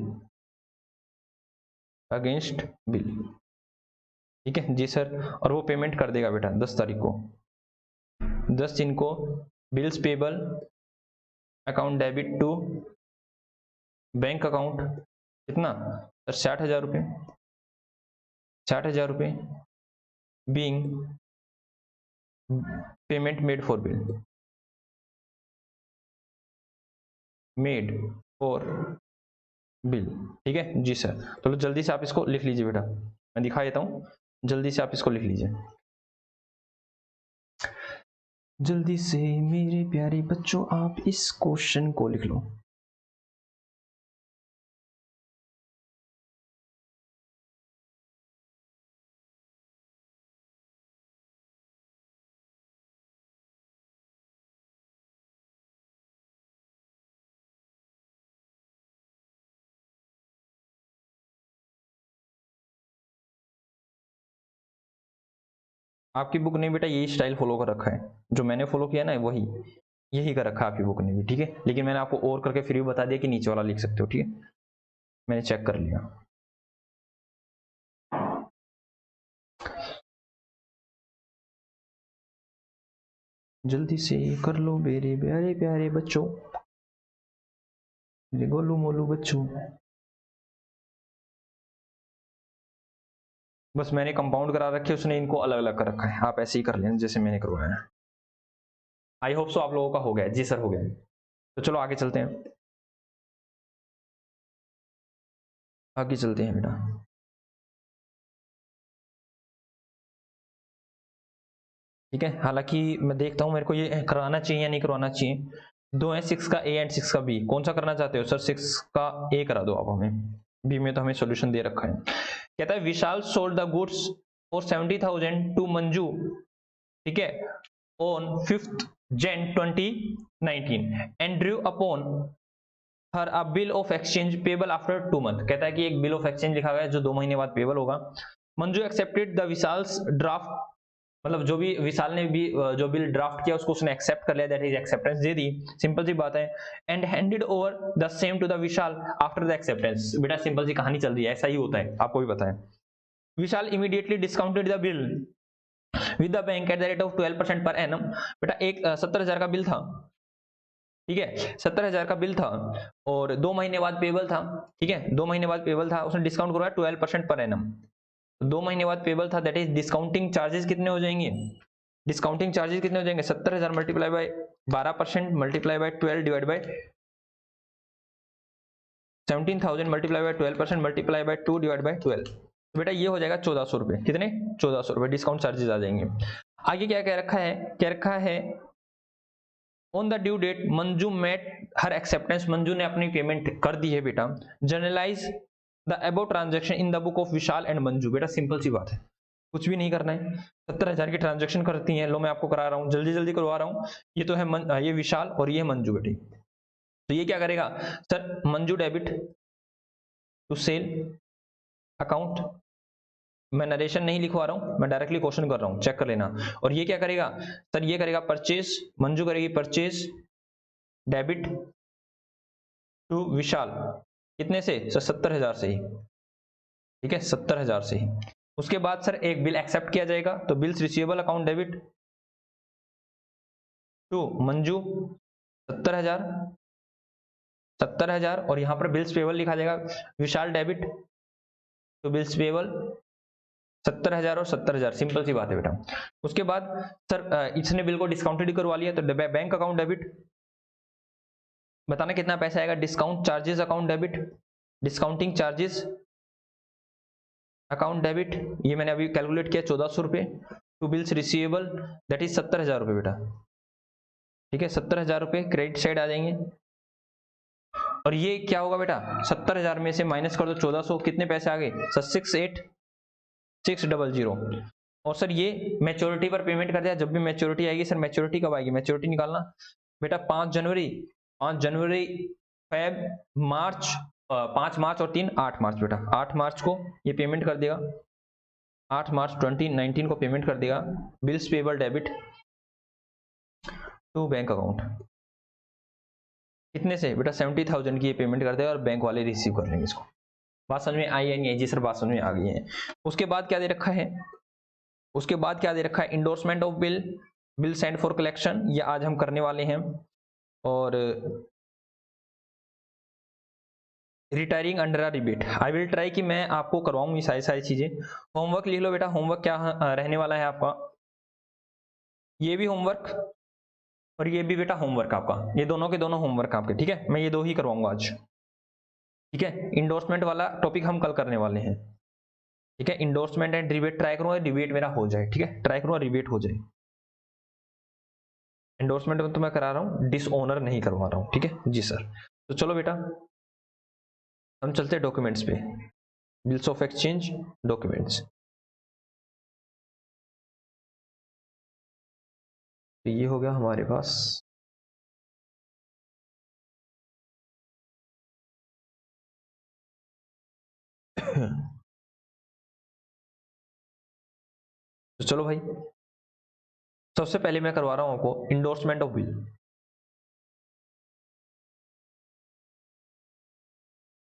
ठीक है जी सर। और वो पेमेंट कर देगा बेटा 10 तारीख को, 10 दिन को bills payable account debit to bank account, कितना सर 60,000 रुपये, 60,000 रुपये being payment made for bill, ठीक है जी सर। तो जल्दी से आप इसको लिख लीजिए बेटा, मैं दिखा देता हूँ, जल्दी से आप इसको लिख लीजिए, जल्दी से मेरे प्यारे बच्चों आप इस क्वेश्चन को लिख लो। आपकी बुक ने बेटा यही स्टाइल फॉलो कर रखा है, जो मैंने फॉलो किया ना वही, यही कर रखा है आपकी बुक ने भी, ठीक है। लेकिन मैंने आपको और करके फिर भी बता दिया कि नीचे वाला लिख सकते हो, ठीक है, मैंने चेक कर लिया। जल्दी से कर लो मेरे प्यारे प्यारे बच्चों, गोलू मोलू बच्चों। बस मैंने कंपाउंड करा रखे, उसने इनको अलग अलग कर रखा है, आप ऐसे ही कर लेना जैसे मैंने करवाया है। आई होप सो आप लोगों का हो गया जी सर, हो गया। तो चलो आगे चलते हैं, आगे चलते हैं बेटा। ठीक है, हालांकि मैं देखता हूं मेरे को ये करवाना चाहिए या नहीं करवाना चाहिए। दो है 6 का ए एंड 6 का बी, कौन सा करना चाहते हो सर? 6 का ए करा दो आप हमें, बी में तो हमें सॉल्यूशन दे रखा है। कहता है Vishal sold the goods for 70,000 to Manju, ठीक है, on 5th Jan 2019 and drew upon her a bill of exchange payable after 2 months। कहता है कि एक बिल ऑफ एक्सचेंज लिखा गया है जो 2 महीने बाद पेबल होगा। मंजू एक्सेप्टेड द विशाल्स ड्राफ्ट, मतलब जो भी विशाल ने भी जो बिल ड्राफ्ट किया उसको उसने एक्सेप्ट कर लिया, दैट इज एक्सेप्टेंस दे दी, सिंपल सी बात है। And handed over the same to the Vishal after the acceptance. बेटा सिंपल सी कहानी चल रही है, ऐसा ही होता है, आपको भी पता है। Vishal immediately discounted the bill with the bank at the rate of 12% per annum. बेटा एक 70,000 का बिल था, ठीक है, 70,000 का बिल था और 2 महीने बाद पेबल था, ठीक है, 2 महीने बाद पेबल था, उसने डिस्काउंट करवाया 12% पर एनम। 2 महीने बाद पेबल था, दैट इज डिस्काउंटिंग चार्जेस कितने हो जाएंगे? डिस्काउंटिंग चार्जेस कितने हो जाएंगे? 70,000 multiply by 12% multiply by 12 divide by 17,000 multiply by 12% multiply by 2 divide by 12। बेटा ये हो जाएगा 1400 रुपए, कितने? 1400 रुपए डिस्काउंट चार्जेस आ जाएंगे। आगे क्या कह रखा है? कह रखा है on the due date Manju met her acceptance, Manju ने अपनी पेमेंट कर दी है बेटा। Journalize the above transaction in the book of Vishal and Manju. बेटा सिंपल सी बात है, कुछ भी नहीं करना है, 70,000 की ट्रांजैक्शन करती हैं, लो मैं आपको करा रहा हूँ, जल्दी जल्दी करवा रहा हूँ। ये तो है ये विशाल और ये मंजू बेटी। तो ये क्या करेगा sir? Manju debit to sale account, मैं नरेशन नहीं लिखवा रहा हूं, मैं डायरेक्टली क्वेश्चन कर रहा हूं, चेक कर लेना। और ये क्या करेगा सर? ये करेगा परचेज, मंजू करेगी परचेज डेबिट टू विशाल, कितने से सर? 70,000 से ही, ठीक है, 70,000 से ही। उसके बाद सर एक बिल एक्सेप्ट किया जाएगा, तो bills receivable account debit to Manju 70,000, 70,000 और यहां पर बिल्स पेबल लिखा जाएगा Vishal debit to bills payable 70,000 और 70,000, सिंपल सी बात है बेटा। उसके बाद सर इसने बिल को डिस्काउंटेड करवा लिया, तो बैंक अकाउंट डेबिट, बताना कितना पैसा आएगा? Discount charges account debit, discounting charges account debit, ये मैंने अभी कैलकुलेट किया 1400 रुपए to bills receivable that is 70,000 रुपए बेटा, ठीक है, 70,000 रुपए क्रेडिट साइड आ जाएंगे। और ये क्या होगा बेटा? 70,000 में से माइनस कर दो 1400, कितने पैसे आ गए सर? 68,600। और सर ये मैच्योरिटी पर पेमेंट कर दिया, जब भी मैच्योरिटी आएगी सर, मैच्योरिटी कब आएगी? मैच्योरिटी निकालना बेटा 5 जनवरी, 5 जनवरी, फेब, मार्च 5 मार्च और 3 8 मार्च बेटा, 8 मार्च को ये पेमेंट कर देगा, 8 मार्च 2019 को पेमेंट कर देगा। Bills payable debit to bank account, कितने से बेटा 70,000 की ये पेमेंट कर देगा और बैंक वाले रिसीव कर लेंगे इसको। बात समझ में आई है नहीं? जी सर बात समझ में आ गई है। उसके बाद क्या दे रखा है, उसके बाद क्या दे रखा है, endorsement of bill, bill send for collection, ये आज हम करने वाले हैं। और retiring under a rebate, I will try कि मैं आपको करवाऊं ये सारी सारी चीजें। होमवर्क लिख लो बेटा, होमवर्क क्या रहने वाला है आपका, ये भी होमवर्क और ये भी बेटा होमवर्क आपका, ये दोनों के दोनों होमवर्क आपके, ठीक है। मैं ये दो ही करवाऊंगा आज, ठीक है। इंडोर्समेंट वाला टॉपिक हम कल करने वाले हैं, ठीक है। इंडोर्समेंट एंड रिबेट ट्राई करूंगा, रिबेट मेरा हो जाए, ठीक है। ट्राई करूंगा रिबेट हो जाए। इंडोर्समेंट में तो मैं करा रहा हूँ, डिसओनर नहीं करवा रहा हूँ, ठीक है जी सर। तो चलो बेटा हम चलते हैं डॉक्यूमेंट्स पे, बिल्स ऑफ एक्सचेंज डॉक्यूमेंट्स। तो ये हो गया हमारे पास, तो चलो भाई सबसे पहले मैं करवा रहा हूं आपको endorsement of bill.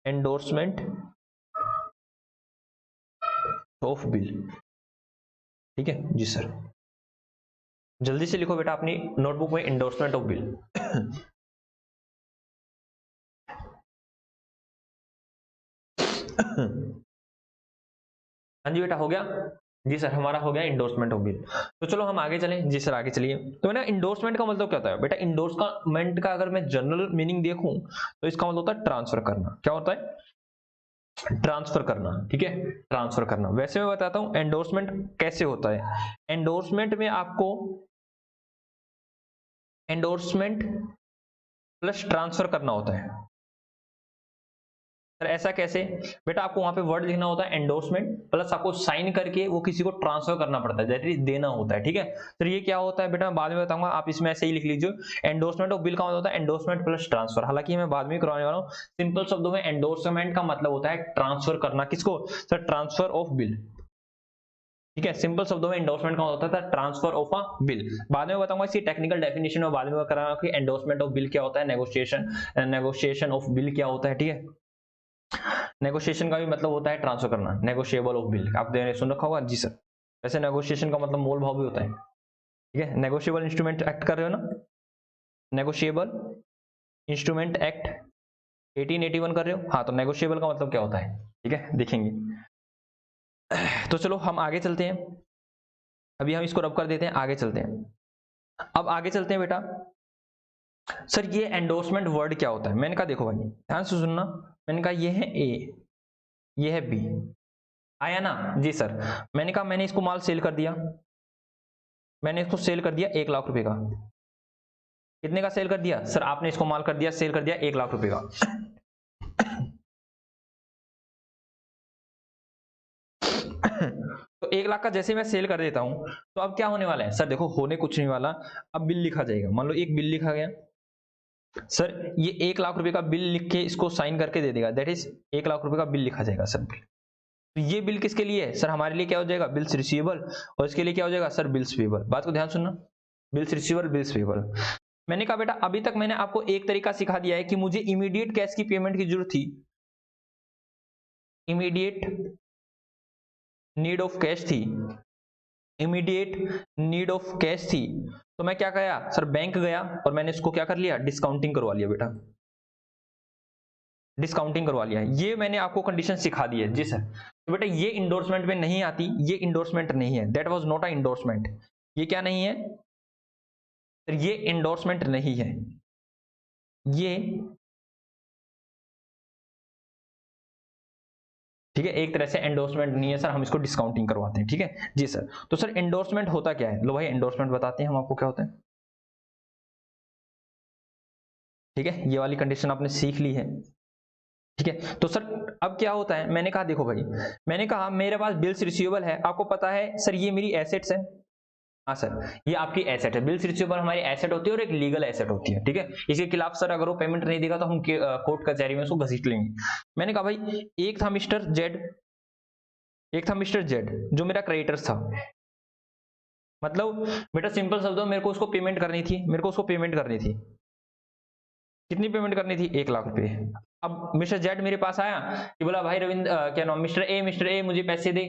Endorsement of bill, ठीक है जी सर। जल्दी से लिखो बेटा अपनी नोटबुक में एंडोर्समेंट ऑफ बिल। हाँ जी बेटा हो गया, जी सर हमारा हो गया इंडोर्समेंट ऑफ बिल। तो चलो हम आगे चलें, जी सर आगे चलिए। तो ना इंडोर्समेंट का मतलब क्या होता है बेटा, इंडोर्समेंट का अगर मैं जनरल मीनिंग देखूं तो इसका मतलब होता है ट्रांसफर करना। क्या होता है? ट्रांसफर करना, ठीक है, ट्रांसफर करना। वैसे मैं बताता हूं एंडोर्समेंट कैसे होता है। एंडोर्समेंट में आपको एंडोर्समेंट प्लस ट्रांसफर करना होता है। सर ऐसा कैसे? बेटा आपको वहां पे वर्ड लिखना होता है एंडोर्समेंट प्लस आपको साइन करके वो किसी को ट्रांसफर करना पड़ता है, दैट इज देना होता है, ठीक है। सर ये क्या होता है बेटा मैं बाद में बताऊंगा, आप इसमें ऐसे ही लिख लीजिए। एंडोर्समेंट ऑफ बिल का मतलब होता है एंडोर्समेंट प्लस ट्रांसफर, हालांकि मैं बाद में करवाने वाला हूँ। सिंपल शब्दों में एंडोर्समेंट का मतलब होता है ट्रांसफर करना, किसको सर? ट्रांसफर ऑफ बिल, ठीक है। सिंपल शब्दों में एंडोर्समेंट का होता था ट्रांसफर ऑफ अ बिल। बाद में बताऊंगा इसकी टेक्निकल डेफिनेशन, और बाद में कराऊंगा कि एंडोर्समेंट ऑफ बिल क्या होता है, नेगोशिएशन ऑफ बिल क्या होता है, ठीक है। नेगोशिएशन का भी मतलब होता है ट्रांसफर करना, नेगोशिएबल ऑफ बिल आपने सुन रखा होगा जी सर। वैसे नेगोशिएशन का मतलब मोल भाव भी होता है, ठीक है। नेगोशिएबल इंस्ट्रूमेंट एक्ट कर रहे हो ना, नेगोशिएबल इंस्ट्रूमेंट एक्ट 1881 कर रहे हो, हाँ तो नेगोशिएबल का मतलब क्या होता है, ठीक है देखेंगे। तो चलो हम आगे चलते हैं, अभी हम इसको रब कर देते हैं, आगे चलते हैं। अब आगे चलते हैं बेटा। सर ये एंडोर्समेंट वर्ड क्या होता है? मैंने कहा देखो भाई ध्यान से सुनना, मैंने कहा ये है ए, ये है बी, आया ना जी सर। मैंने कहा मैंने इसको माल सेल कर दिया, मैंने इसको सेल कर दिया 1 लाख रुपए का। कितने का सेल कर दिया सर? आपने इसको माल कर दिया, सेल कर दिया 1 लाख रुपए का। तो 1 लाख का जैसे मैं सेल कर देता हूं तो अब क्या होने वाला है सर? देखो होने कुछ नहीं वाला, अब बिल लिखा जाएगा। मान लो एक बिल लिखा गया सर, ये 1 लाख रुपए का बिल लिख के इसको साइन करके दे देगा, दैट इज 1 लाख रुपए का बिल लिखा जाएगा सर बिल। तो ये बिल किसके लिए है सर? हमारे लिए क्या हो जाएगा? बिल्स रिसीवेबल, और इसके लिए क्या हो जाएगा सर? Bills payable. बात को ध्यान सुनना, बिल्स रिसीवेबल बिल्स पेएबल। मैंने कहा बेटा अभी तक मैंने आपको एक तरीका सिखा दिया है कि मुझे इमीडिएट कैश की पेमेंट की जरूरत थी, इमीडिएट नीड ऑफ कैश थी, इमीडिएट नीड ऑफ कैश थी। तो मैं क्या किया सर? बैंक गया और मैंने इसको क्या कर लिया? डिस्काउंटिंग करवा लिया बेटा, डिस्काउंटिंग करवा लिया। ये मैंने आपको कंडीशन सिखा दी है जी सर। तो बेटा ये इंडोर्समेंट में नहीं आती, ये इंडोर्समेंट नहीं है, that was not a endorsement. ये क्या नहीं है सर? ये इंडोर्समेंट नहीं है, ये ठीक है एक तरह से एंडोर्समेंट नहीं है सर, हम इसको डिस्काउंटिंग करवाते हैं, ठीक है जी सर। तो सर एंडोर्समेंट होता क्या है? लो भाई एंडोर्समेंट बताते हैं हम आपको क्या होता है, ठीक है। ये वाली कंडीशन आपने सीख ली है, ठीक है। तो सर अब क्या होता है, मैंने कहा देखो भाई, मैंने कहा मेरे पास बिल्स रिसीवेबल है, आपको पता है सर ये मेरी एसेट्स है, हाँ सर, ये आपकी एसेट है। बिल्स रिसीवेबल हमारी एसेट होती है और एक लीगल एसेट होती है, ठीक है। इसके खिलाफ सर अगर वो पेमेंट नहीं देगा तो हम कोर्ट कचहरी में उसको घसीट लेंगे। मैंने कहा भाई एक था मिस्टर जेड, एक था मिस्टर जेड जो मेरा क्रेडिटर था। मतलब बेटा सिंपल शब्दों में मेरे को उसको पेमेंट करनी थी, मेरे को उसको पेमेंट करनी थी। कितनी पेमेंट करनी थी? 1 लाख रुपए। अब मिस्टर जेड मेरे पास आया कि बोला भाई रविंद्र क्या नाम, मिस्टर ए मुझे पैसे दे।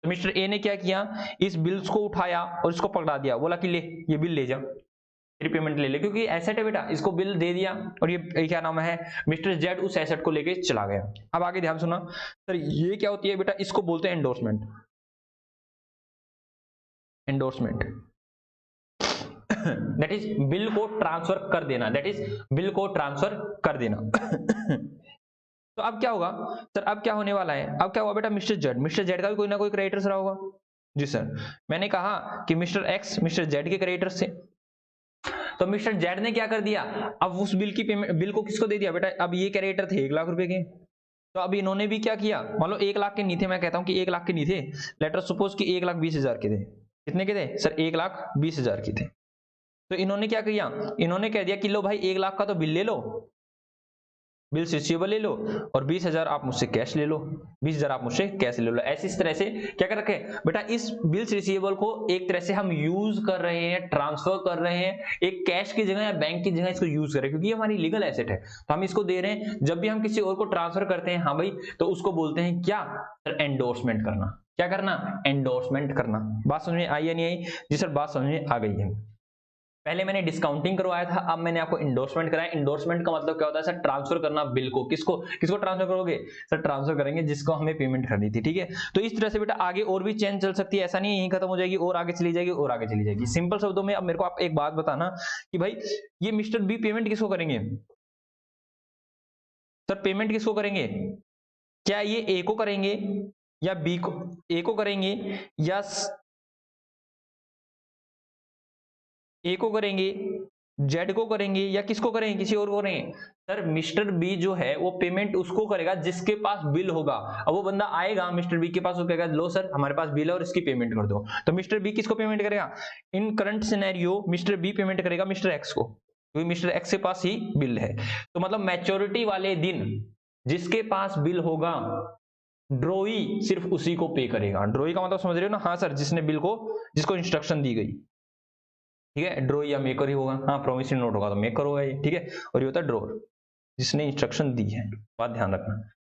तो मिस्टर ए ने क्या किया, इस बिल्स को उठाया और इसको पकड़ा दिया, बोला कि ले ये बिल ले जा, तेरी पेमेंट ले ले, क्योंकि एसेट है बेटा। इसको बिल दे दिया और ये क्या नाम है, मिस्टर जेड उस एसेट को लेके चला गया। अब आगे ध्यान सुना सर, ये क्या होती है बेटा, इसको बोलते हैं endorsement. Endorsement that is bill को ट्रांसफर कर देना, दैट इज बिल को ट्रांसफर कर देना। तो अब क्या होगा सर, अब क्या होने वाला है, अब क्या हुआ बेटा, मिस्टर जेड का भी कोई ना कोई क्रेडिटर्स रहा होगा। जी सर, मैंने कहा कि मिस्टर एक्स मिस्टर जेड के क्रेडिटर्स थे। तो मिस्टर जेड ने क्या कर दिया, अब उस बिल की पेमेंट, बिल को किसको दे दिया बेटा, अब ये क्रेडिटर थे 1 लाख रुपए के। तो अब इन्होंने भी क्या किया, मान लो 1 लाख के नहीं थे, मैं कहता हूं कि 1 लाख के नहीं थे, लेटर सपोज कि 1,20,000 के थे। कितने के थे सर, 1,20,000 के थे। तो इन्होंने क्या किया, इन्होंने कह दिया कि लो भाई 1 लाख का तो बिल ले लो, बिल रिसीवेबल ले लो, और 20,000 आप मुझसे कैश ले लो, 20,000 आप मुझसे कैश ले लो। ऐसी इस तरह से क्या कर रखे बेटा, इस बिल्स रिसीवेबल को एक तरह से हम यूज कर रहे हैं, ट्रांसफर कर रहे हैं, एक कैश की जगह या बैंक की जगह इसको यूज कर रहे हैं, क्योंकि ये हमारी लीगल एसेट है तो हम इसको दे रहे हैं। जब भी हम किसी और को ट्रांसफर करते हैं, हाँ भाई, तो उसको बोलते हैं क्या सर, एंडोर्समेंट करना। क्या करना, एंडोर्समेंट करना। बात समझ में आई या नहीं आई? जी सर, बात समझ में आ गई है। पहले मैंने डिस्काउंटिंग करवाया था, अब मैंने आपको इंडोर्समेंट कराया। इंडोर्समेंट का मतलब क्या होता है सर, ट्रांसफर करना बिल को। किसको किसको ट्रांसफर करोगे सर, ट्रांसफर करेंगे जिसको हमें पेमेंट करनी थी, ठीक है। तो इस तरह से बेटा आगे और भी चेन चल सकती है, ऐसा नहीं है यहीं खत्म हो जाएगी, और आगे चली जाएगी और आगे चली जाएगी। सिंपल शब्दों में अब मेरे को आप एक बात बताना कि भाई ये मिस्टर बी पेमेंट किसको करेंगे सर, पेमेंट किसको करेंगे, क्या ये ए को करेंगे या बी को, ए को करेंगे या ए को करेंगे, जेड को करेंगे या किसको करेंगे, किसी और को करेंगे सर। मिस्टर बी जो है वो पेमेंट उसको करेगा जिसके पास बिल होगा। अब वो बंदा आएगा मिस्टर बी के पास, वो कहेगा लो सर हमारे पास बिल है और इसकी पेमेंट कर दो। तो मिस्टर बी किसको पेमेंट करेगा, in current scenario mister B payment करेगा मिस्टर एक्स को, क्योंकि मिस्टर एक्स के पास ही बिल है। तो मतलब मैच्योरिटी वाले दिन जिसके पास बिल होगा, ड्रॉई सिर्फ उसी को पे करेगा। ड्रॉई का मतलब समझ रहे हो ना? हाँ सर, जिसने बिल को, जिसको इंस्ट्रक्शन दी गई, ठीक है। ड्रो या मेकर ही होगा, हाँ प्रोमिसरी नोट होगा तो मेकर होगा ये, ठीक है। और ये होता है ड्रोर, जिसने इंस्ट्रक्शन दी है, बात ध्यान रखना,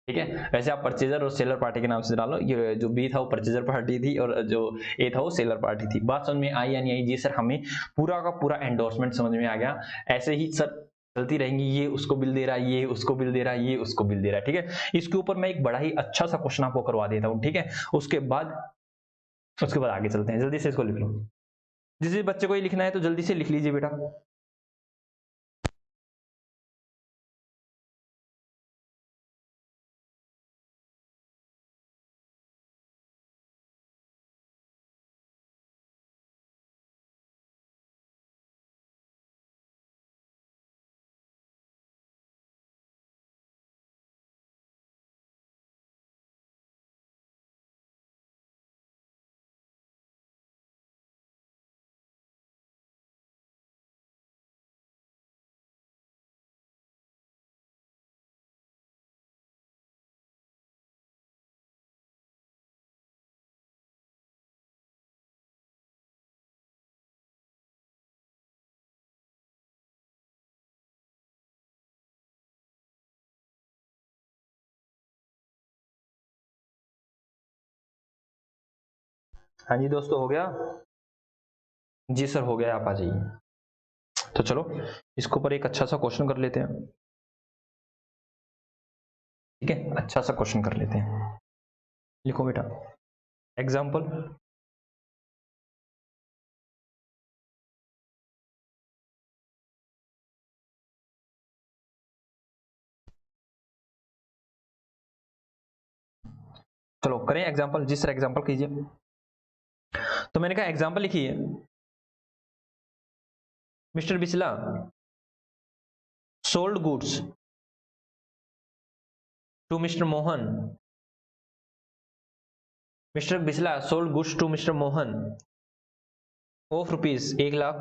ठीक है। वैसे आप परचेजर और सेलर पार्टी के नाम से डालो, ये जो बी था वो परचेजर पार्टी थी और जो ए था वो सेलर पार्टी थी। बात समझ में आई या नहीं आई? जी सर, हमें पूरा का पूरा एंडोर्समेंट समझ में आ गया। ऐसे ही सर चलती रहेंगी, ये उसको बिल दे रहा है, ये उसको बिल दे रहा है, ये उसको बिल दे रहा है, ठीक है। इसके ऊपर मैं एक बड़ा ही अच्छा सा क्वेश्चन आपको करवा देता हूँ, ठीक है। उसके बाद आगे चलते हैं, जल्दी से इसको लिख लो। जिस बच्चे को ये लिखना है तो जल्दी से लिख लीजिए बेटा। हाँ जी दोस्तों, हो गया? जी सर हो गया, आप आ जाइए। तो चलो इसके ऊपर एक अच्छा सा क्वेश्चन कर लेते हैं, ठीक है। अच्छा सा क्वेश्चन कर लेते हैं, लिखो बेटा। एग्जाम्पल, चलो करें एग्जाम्पल। जी सर एग्जाम्पल कीजिए। तो मैंने कहा एग्जाम्पल लिखिए। Mister Bisla sold goods to mister Mohan, mister Bisla sold goods to mister Mohan of rupees 1 lakh,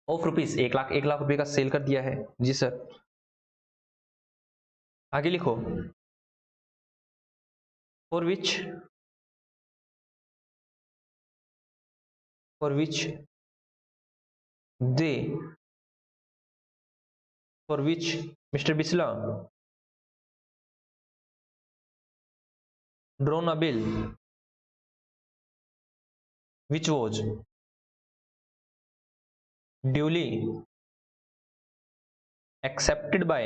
of rupees 1 lakh, 1 lakh रुपए का सेल कर दिया है। जी सर, आगे लिखो। For which, for which they, for which mister Bisla drone a bill which was duly accepted by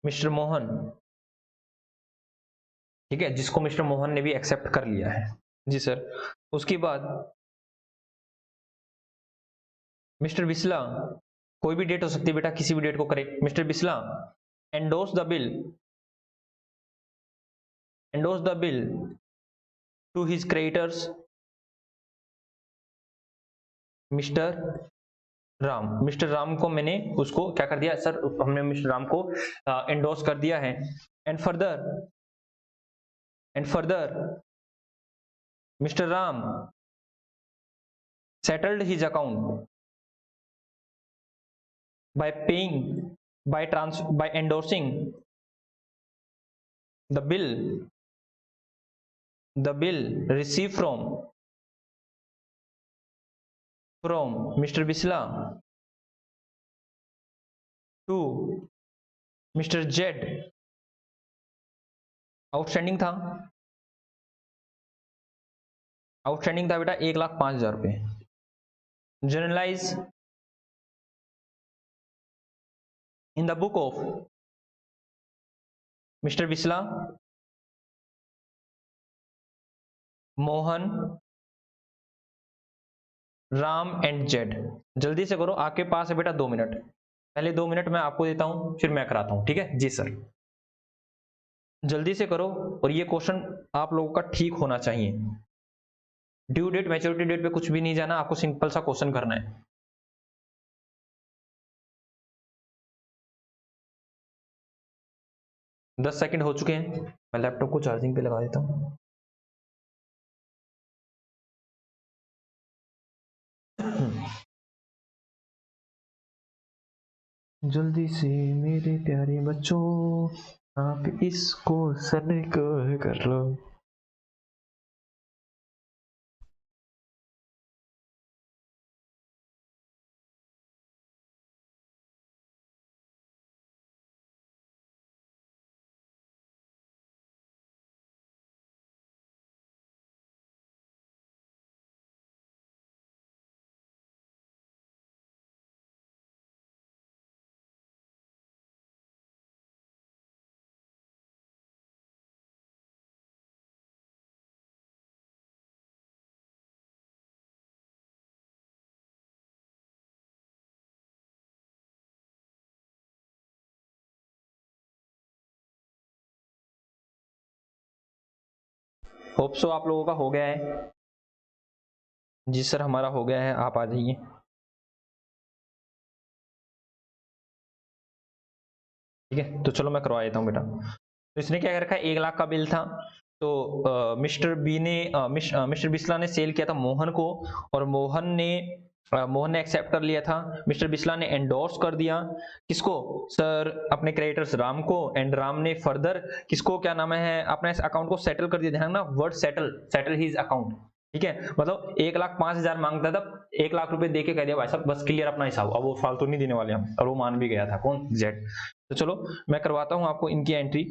mister Mohan. ठीक है, जिसको मिस्टर मोहन ने भी एक्सेप्ट कर लिया है। जी सर, उसके बाद मिस्टर बिस्ला, कोई भी डेट हो सकती है बेटा, किसी भी डेट को करे। Mister Bisla endorse the bill, endorse the bill to his creditors mister Ram. Mister Ram को मैंने उसको क्या कर दिया सर, हमने मिस्टर राम को एंडोर्स कर दिया है। And further, and further mister Ram settled his account by paying, by endorsing the bill, the bill received from Mr. Bisla to Mr. Z, outstanding था, आउटस्टैंडिंग था बेटा 1,05,000 रुपए। Generalized in the book of mister Bisla Mohan Ram and Z. जल्दी से करो, आपके पास है बेटा 2 मिनट, पहले 2 मिनट मैं आपको देता हूं, फिर मैं कराता हूं। ठीक है जी सर, जल्दी से करो, और ये क्वेश्चन आप लोगों का ठीक होना चाहिए। ड्यू डेट मैच्योरिटी डेट पे कुछ भी नहीं जाना, आपको सिंपल सा क्वेश्चन करना है। दस सेकंड हो चुके हैं, मैं लैपटॉप को चार्जिंग पे लगा देता हूं। जल्दी से मेरे प्यारे बच्चों, आप इसको सन कर लो। होप सो आप लोगों का हो गया है। जी सर, हमारा हो गया है, आप आ जाइए। ठीक है, तो चलो मैं करवा देता हूँ बेटा। तो इसने क्या कर रखा है, 1 लाख का बिल था, तो मिस्टर बी ने मिस्टर बिस्ला ने सेल किया था मोहन को, और मोहन ने एक्सेप्ट कर लिया था। मिस्टर बिस्ला ने एंडोर्स कर दिया किसको सर, अपने क्रेडिटर्स राम को, एंड राम ने फर्दर किसको, क्या नाम है, अपने अकाउंट को सेटल कर दिया। ध्यान ना, word settle, settle his account. ठीक है, मतलब 1,05,000 मांगता था, 1 लाख रुपए दे के कह दिया भाई साहब बस क्लियर अपना हिसाब, अब वो फालतू नहीं देने वाले हम, और वो मान भी गया था। कौन, जेड। तो चलो मैं करवाता हूं आपको इनकी एंट्री।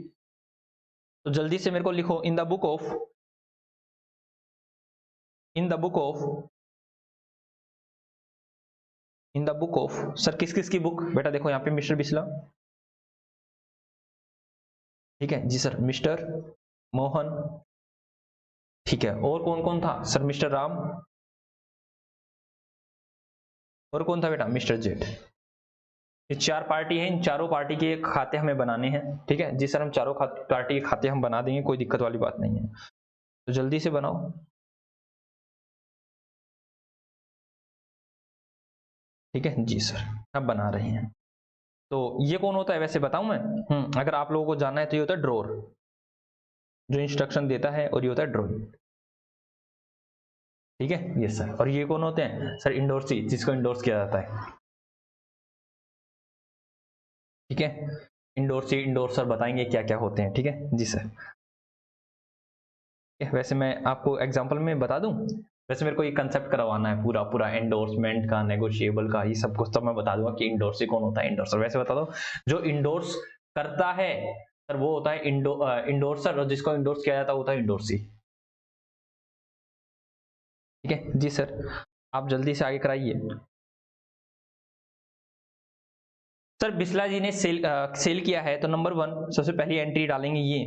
तो जल्दी से मेरे को लिखो, इन the book of, in the book of, in the book of sir, किस किस की बुक बेटा, देखो यहाँ पे मिस्टर बिस्ला। ठीक है जी सर, मिस्टर मोहन। ठीक है, और कौन कौन था सर, मिस्टर राम, और कौन था बेटा, मिस्टर जेड। ये 4 पार्टी है, इन चारों पार्टी के खाते हमें बनाने हैं। ठीक है जी सर, हम चारों पार्टी के खाते हम बना देंगे, कोई दिक्कत वाली बात नहीं है। तो जल्दी से बनाओ। ठीक है जी सर, अब बना रहे हैं। तो ये कौन होता है वैसे बताऊं मैं, अगर आप लोगों को जानना है तो ये होता है ड्रॉर, जो इंस्ट्रक्शन देता है, और ये होता है ड्रॉइंग। ठीक है यस सर। और ये कौन होते हैं सर? इंडोर्सी, जिसको इंडोर्स किया जाता है। ठीक है, इंडोर्सी इंडोर्सर बताएंगे क्या क्या होते हैं। ठीक है जी सर। वैसे मैं आपको एग्जांपल में बता दूं, वैसे मेरे को ये कंसेप्ट करवाना है पूरा पूरा एंडोर्समेंट का, नेगोशिएबल का, ये सब कुछ तो मैं बता दूंगा कि इंडोर्सी कौन होता है। इंडोर्सर वैसे बता दो, जो इंडोर्स करता है सर वो होता है इंडोर्सर, और जिसको इंडोर्स किया जाता है होता है इंडोर्सी। ठीक है जी सर, आप जल्दी से आगे कराइए। सर बिस्ला जी ने सेल किया है, तो नंबर 1 सबसे पहली एंट्री डालेंगे ये।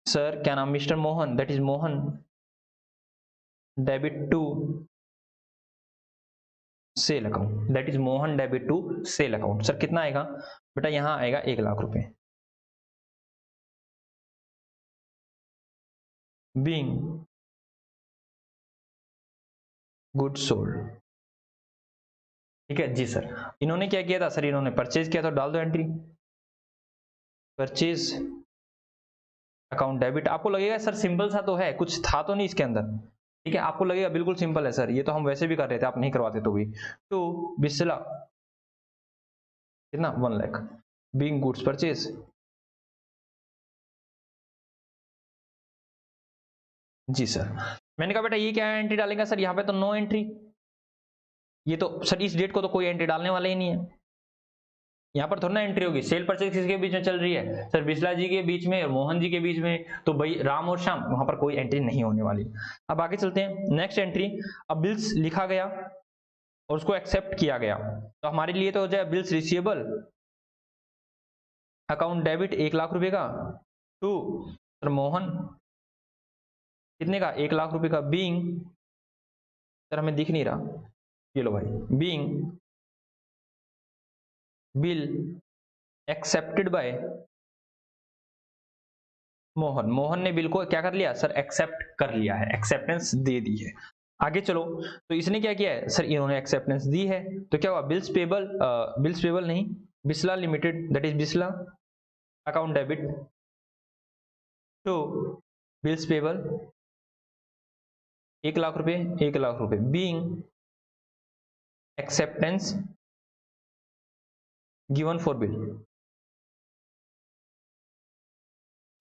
सर क्या नाम? Mister Mohan, that is Mohan debit to sale account, that is Mohan debit to sale account. Sir कितना आएगा बेटा? यहां आएगा 1,00,000 रुपए। Being good sold. ठीक है जी सर। इन्होंने क्या किया था सर? इन्होंने परचेज किया, तो डाल दो एंट्री परचेज अकाउंट डेबिट। आपको लगेगा सर सिंपल सा तो है, कुछ था तो नहीं इसके अंदर। ठीक है, आपको लगेगा बिल्कुल सिंपल है सर, ये तो हम वैसे भी कर रहे थे, आप नहीं करवाते तो भी। टू बिस्ला कितना? 1,00,000 बीइंग गुड्स परचेज। जी सर। मैंने कहा बेटा ये क्या एंट्री डालेगा सर? यहाँ पे तो नो एंट्री, ये तो सर इस डेट को तो कोई एंट्री डालने वाला ही नहीं है। यहाँ पर थोड़ा ना एंट्री होगी। सेल परचेज किसके बीच में चल रही है सर? बिस्ला जी के बीच में और मोहन जी के बीच में, तो भाई राम और श्याम, वहां पर कोई एंट्री नहीं होने वाली। अब आगे चलते हैं, नेक्स्ट एंट्री। अब बिल्स लिखा गया और उसको एक्सेप्ट किया गया, तो हमारे लिए तो हो जाए बिल्स रिसीवेबल अकाउंट डेबिट 1,00,000 रुपए का टू सर मोहन कितने का? 1,00,000 रुपए का। बीइंग सर हमें दिख नहीं रहा, ये लो भाई, being bill accepted by Mohan. Mohan ने बिल को क्या कर लिया सर? एक्सेप्ट कर लिया है, एक्सेप्टेंस दे दी है। आगे चलो, तो इसने क्या किया है सर? इन्होंने एक्सेप्टेंस दी है, तो क्या हुआ? बिल्स पेबल, बिल्स पेबल नहीं, Bisla limited, that is Bisla account debit to bills payable 1,00,000 रुपए, 1,00,000 रुपए being acceptance given for bill.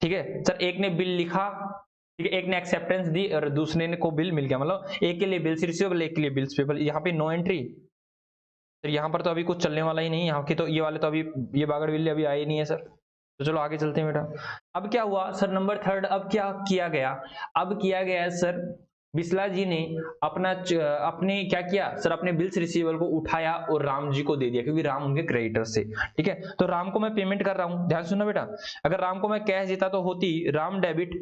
ठीक है सर, एक ने बिल लिखा, ठीक है, एक ने एक्सेप्टेंस दी और दूसरे ने को बिल मिल गया, मतलब एक के लिए बिल्स रिसीवेबल, एक के लिए बिल्स पेबल। यहाँ पे नो एंट्री, सर यहाँ पर तो अभी कुछ चलने वाला ही नहीं, यहाँ की तो ये वाले तो अभी ये बागड़ बिल्ली अभी आए ही नहीं है सर। तो चलो आगे चलते हैं बेटा। अब क्या हुआ सर? नंबर 3 अब क्या किया गया? अब किया गया सर, बिस्ला जी ने अपने क्या किया सर? अपने बिल्स रिसीवेबल को उठाया और राम जी को दे दिया, क्योंकि राम उनके क्रेडिटर से। ठीक है, तो राम को मैं पेमेंट कर रहा हूं, ध्यान सुनना बेटा। अगर राम को मैं कैश देता तो होती राम डेबिट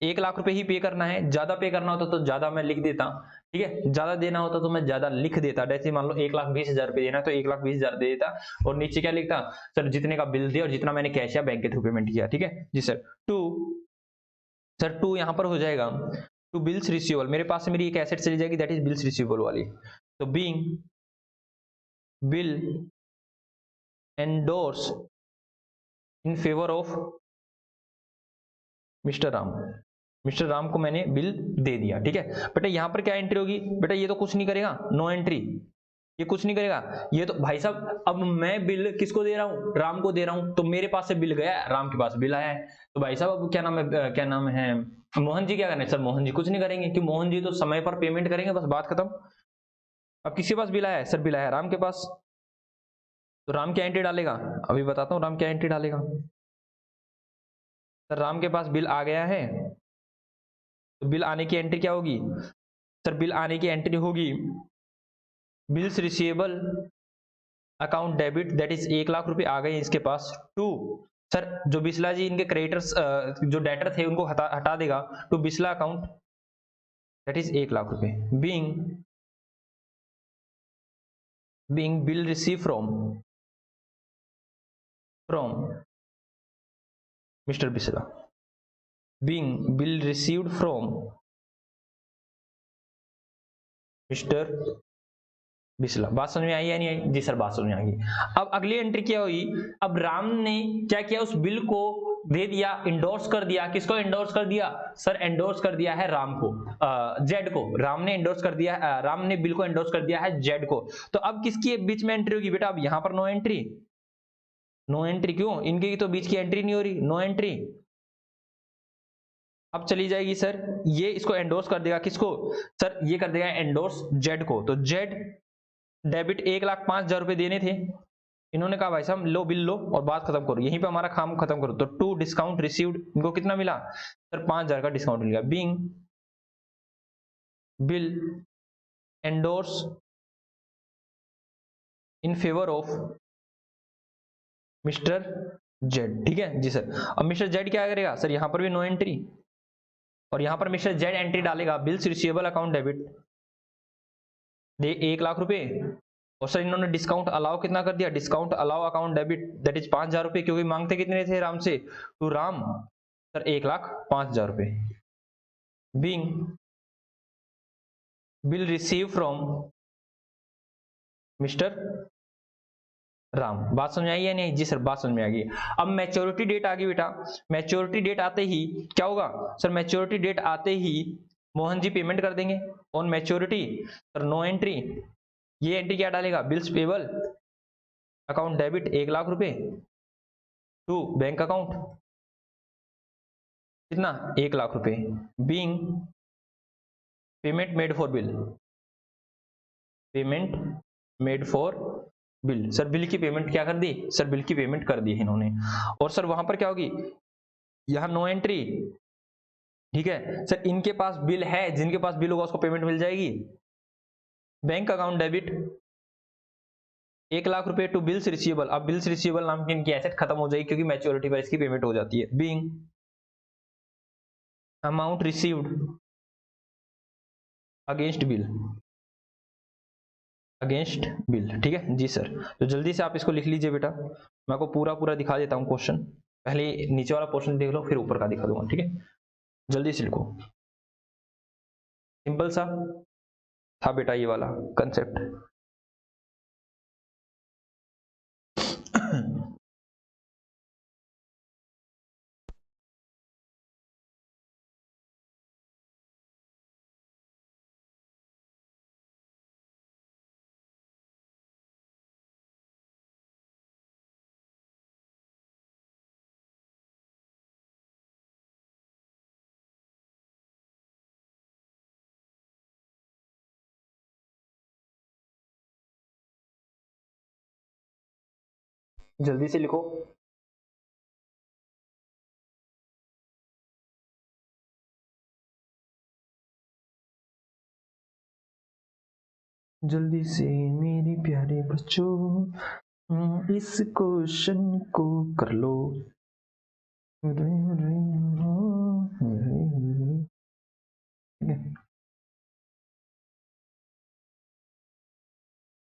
1,00,000 रुपए ही पे करना है, ज्यादा पे करना होता तो ज्यादा मैं लिख देता। ठीक है, ज्यादा देना होता तो मैं ज्यादा लिख देता। जैसे मान लो 1,20,000 रुपए देना है तो 1,20,000 दे देता, और नीचे क्या लिखता सर? जितने का बिल दिया और जितना मैंने कैश या बैंक के थ्रू पेमेंट किया। ठीक है जी सर। टू सर टू यहाँ पर हो जाएगा टू बिल्स रिसीवेबल, मेरे पास से मेरी एक एसेट चली जाएगी, दैट इज बिल्स रिसीवेबल वाली। तो being bill endorse in favour of mister Ram, mister Ram को मैंने बिल दे दिया। ठीक है बेटा, यहां पर क्या एंट्री होगी बेटा? ये तो कुछ नहीं करेगा, नो एंट्री, ये कुछ नहीं करेगा। ये तो भाई साहब, अब मैं बिल किसको दे रहा हूं? राम को दे रहा हूं, तो मेरे पास से बिल गया, राम के पास बिल आया है, तो भाई साहब अब क्या नाम है मोहन जी क्या करें सर? मोहन जी कुछ नहीं करेंगे, कि मोहन जी तो समय पर पेमेंट करेंगे, बस बात खत्म। अब किसके पास बिल आया है सर? बिल आया राम के पास, तो राम क्या एंट्री डालेगा? अभी बताता हूं राम क्या एंट्री डालेगा। सर राम के पास बिल आ गया है, तो बिल आने की एंट्री क्या होगी सर? बिल आने की एंट्री होगी bills receivable account debit, that is 1,00,000 रुपए आ गए इसके पास। टू सर जो बिस्ला जी इनके क्रेडिटर्स जो डेटर थे उनको हटा देगा, to Bisla account that is 1,00,000 रुपए being bill receive from mister Bisla, being bill received from mister Bisla. बात समझ में आई या नहीं आई? जी सर बात समझ में आ गई। अब अगली एंट्री क्या हुई? अब राम ने क्या किया? उस बिल को दे दिया, इंडोर्स कर दिया। किसको इंडोर्स कर दिया सर? इंडोर्स कर दिया है राम को, जेड को। राम ने इंडोर्स कर दिया, राम ने बिल को इंडोर्स कर दिया है जेड को। तो अब किसकी बीच में एंट्री होगी बेटा? अब यहां पर नो एंट्री। नो एंट्री क्यों? इनके तो बीच की एंट्री नहीं हो रही, नो एंट्री। अब चली जाएगी सर, ये इसको एंडोर्स कर देगा। किसको सर? ये कर देगा एंडोर्स जेड को। तो जेड डेबिट 1,05,000 रुपए देने थे, इन्होंने कहा भाई साहब लो बिल लो और बात खत्म करो, यहीं पे हमारा काम खत्म करो। तो टू डिस्काउंट रिसीव्ड, इनको कितना मिला सर? 5,000 का डिस्काउंट मिल गया। Being bill endorse in favour of mister Z. ठीक है जी सर। अब मिस्टर जेड क्या करेगा सर? यहां पर भी नो एंट्री, और यहां पर मिस्टर जेड एंट्री डालेगा, बिल्स रिसीवेबल अकाउंट डेबिट दे 1,00,000 रुपए। और सर इन्होंने डिस्काउंट अलाउ कितना कर दिया? Discount allow account debit that is 5,000 रुपए, क्योंकि मांगते कितने थे राम से? टू राम सर 1,05,000 रुपए। Being bill receive from mister Ram. बात समझ आई या नहीं? जी सर बात समझ में आ गई। अब मैच्योरिटी डेट आ गई बेटा। मैच्योरिटी डेट आते ही क्या होगा सर? मैच्योरिटी डेट आते ही मोहन जी पेमेंट कर देंगे on maturity. Sir no entry, ये एंट्री क्या डालेगा? बिल्स पेबल अकाउंट डेबिट 1,00,000 रुपए टू बैंक अकाउंट कितना? 1,00,000 रुपए। Being payment made for bill, payment made for bill. Sir bill की पेमेंट क्या कर दी सर? बिल की पेमेंट कर दी है इन्होंने। और सर वहां पर क्या होगी? यहां नो एंट्री। ठीक है सर, इनके पास बिल है, जिनके पास बिल होगा उसको पेमेंट मिल जाएगी। बैंक अकाउंट डेबिट 1,00,000 रुपए टू बिल्स रिसीवेबल। अब बिल्स रिसीवेबल नाम की इनकी एसेट खत्म हो जाएगी, क्योंकि मैच्योरिटी पर इसकी पेमेंट हो जाती है। Being amount received against bill, against bill. ठीक है जी सर। तो जल्दी से आप इसको लिख लीजिए बेटा, मैं आपको पूरा पूरा दिखा देता हूं क्वेश्चन। पहले नीचे वाला पोर्शन देख लो, फिर ऊपर का दिखा दूंगा। ठीक है, जल्दी से लिखो। सिंपल सा था बेटा ये वाला कंसेप्ट। जल्दी से लिखो। जल्दी से मेरे प्यारे बच्चों इस क्वेश्चन को कर लो।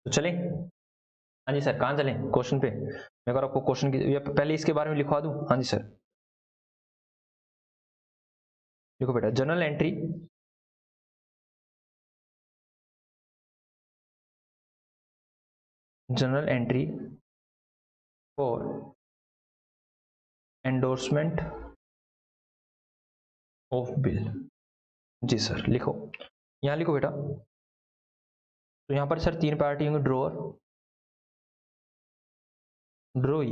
तो चले? हाँ जी सर, कहाँ चले क्वेश्चन पे? मैं अगर आपको क्वेश्चन की पहले इसके बारे में लिखवा दूं। हाँ जी सर, देखो बेटा, journal entry for endorsement of bill. जी सर लिखो, यहां लिखो बेटा। तो यहां पर सर तीन पार्टी होंगे, ड्रोअर, ड्रोई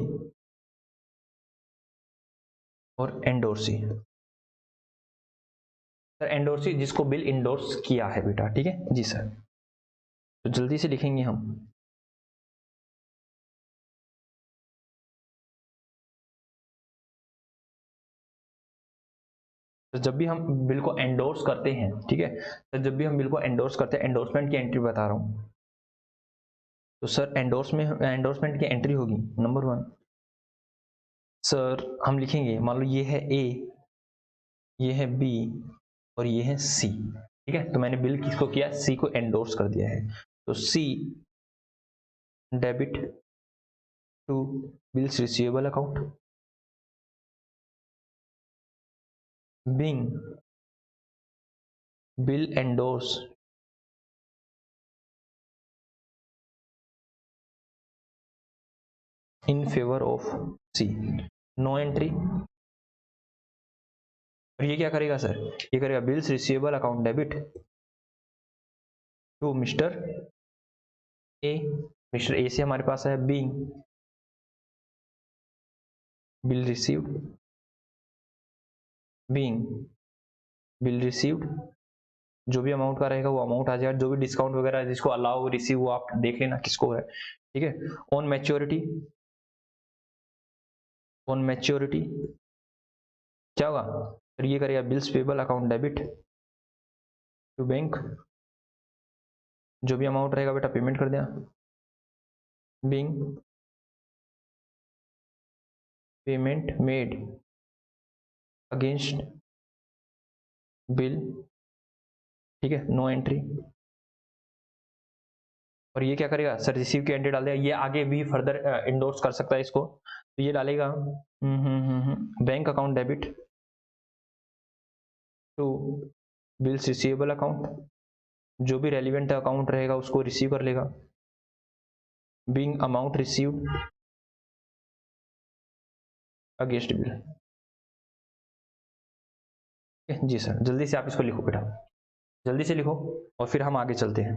और एंडोर्सी। सर एंडोर्सी जिसको बिल इंडोर्स किया है बेटा। ठीक है जी सर। तो जल्दी से लिखेंगे हम। तो जब भी हम बिल को एंडोर्स करते हैं, ठीक है, तो जब भी हम बिल को एंडोर्स करते हैं, एंडोर्समेंट की एंट्री बता रहा हूं। तो सर एंडोर्समेंट की एंट्री होगी नंबर 1। सर हम लिखेंगे, मान लो ये है ए, ये है बी और ये है सी। ठीक है, तो मैंने बिल किसको किया? सी को एंडोर्स कर दिया है। तो C debit to bills receivable account, being bill endorse in favour of C, no entry. और ये क्या करेगा सर, ये करेगा bills receivable account debit to mister A. Mister A से हमारे पास है being bill received, being bill received, जो भी अमाउंट का रहेगा वो अमाउंट आ जाएगा, जो भी डिस्काउंट वगैरह जिसको अलाउ रिसीव वो आप देख लेना किसको है, ठीक है। ऑन मैच्योरिटी, ऑन मैच्योरिटी क्या होगा, फिर ये करेगा bills payable account debit to bank, जो भी अमाउंट रहेगा बेटा पेमेंट कर देना, being payment made against bill, ठीक है, नो एंट्री। और ये क्या करेगा सर, रिसीव की एंट्री डाल देगा, ये आगे भी फर्दर इंडोर्स कर सकता है इसको, तो ये डालेगा bank account debit to bills receivable account, जो भी रेलिवेंट अकाउंट रहेगा उसको रिसीव कर लेगा, being amount received against bill. जी सर, जल्दी से आप इसको लिखो बेटा, जल्दी से लिखो और फिर हम आगे चलते हैं।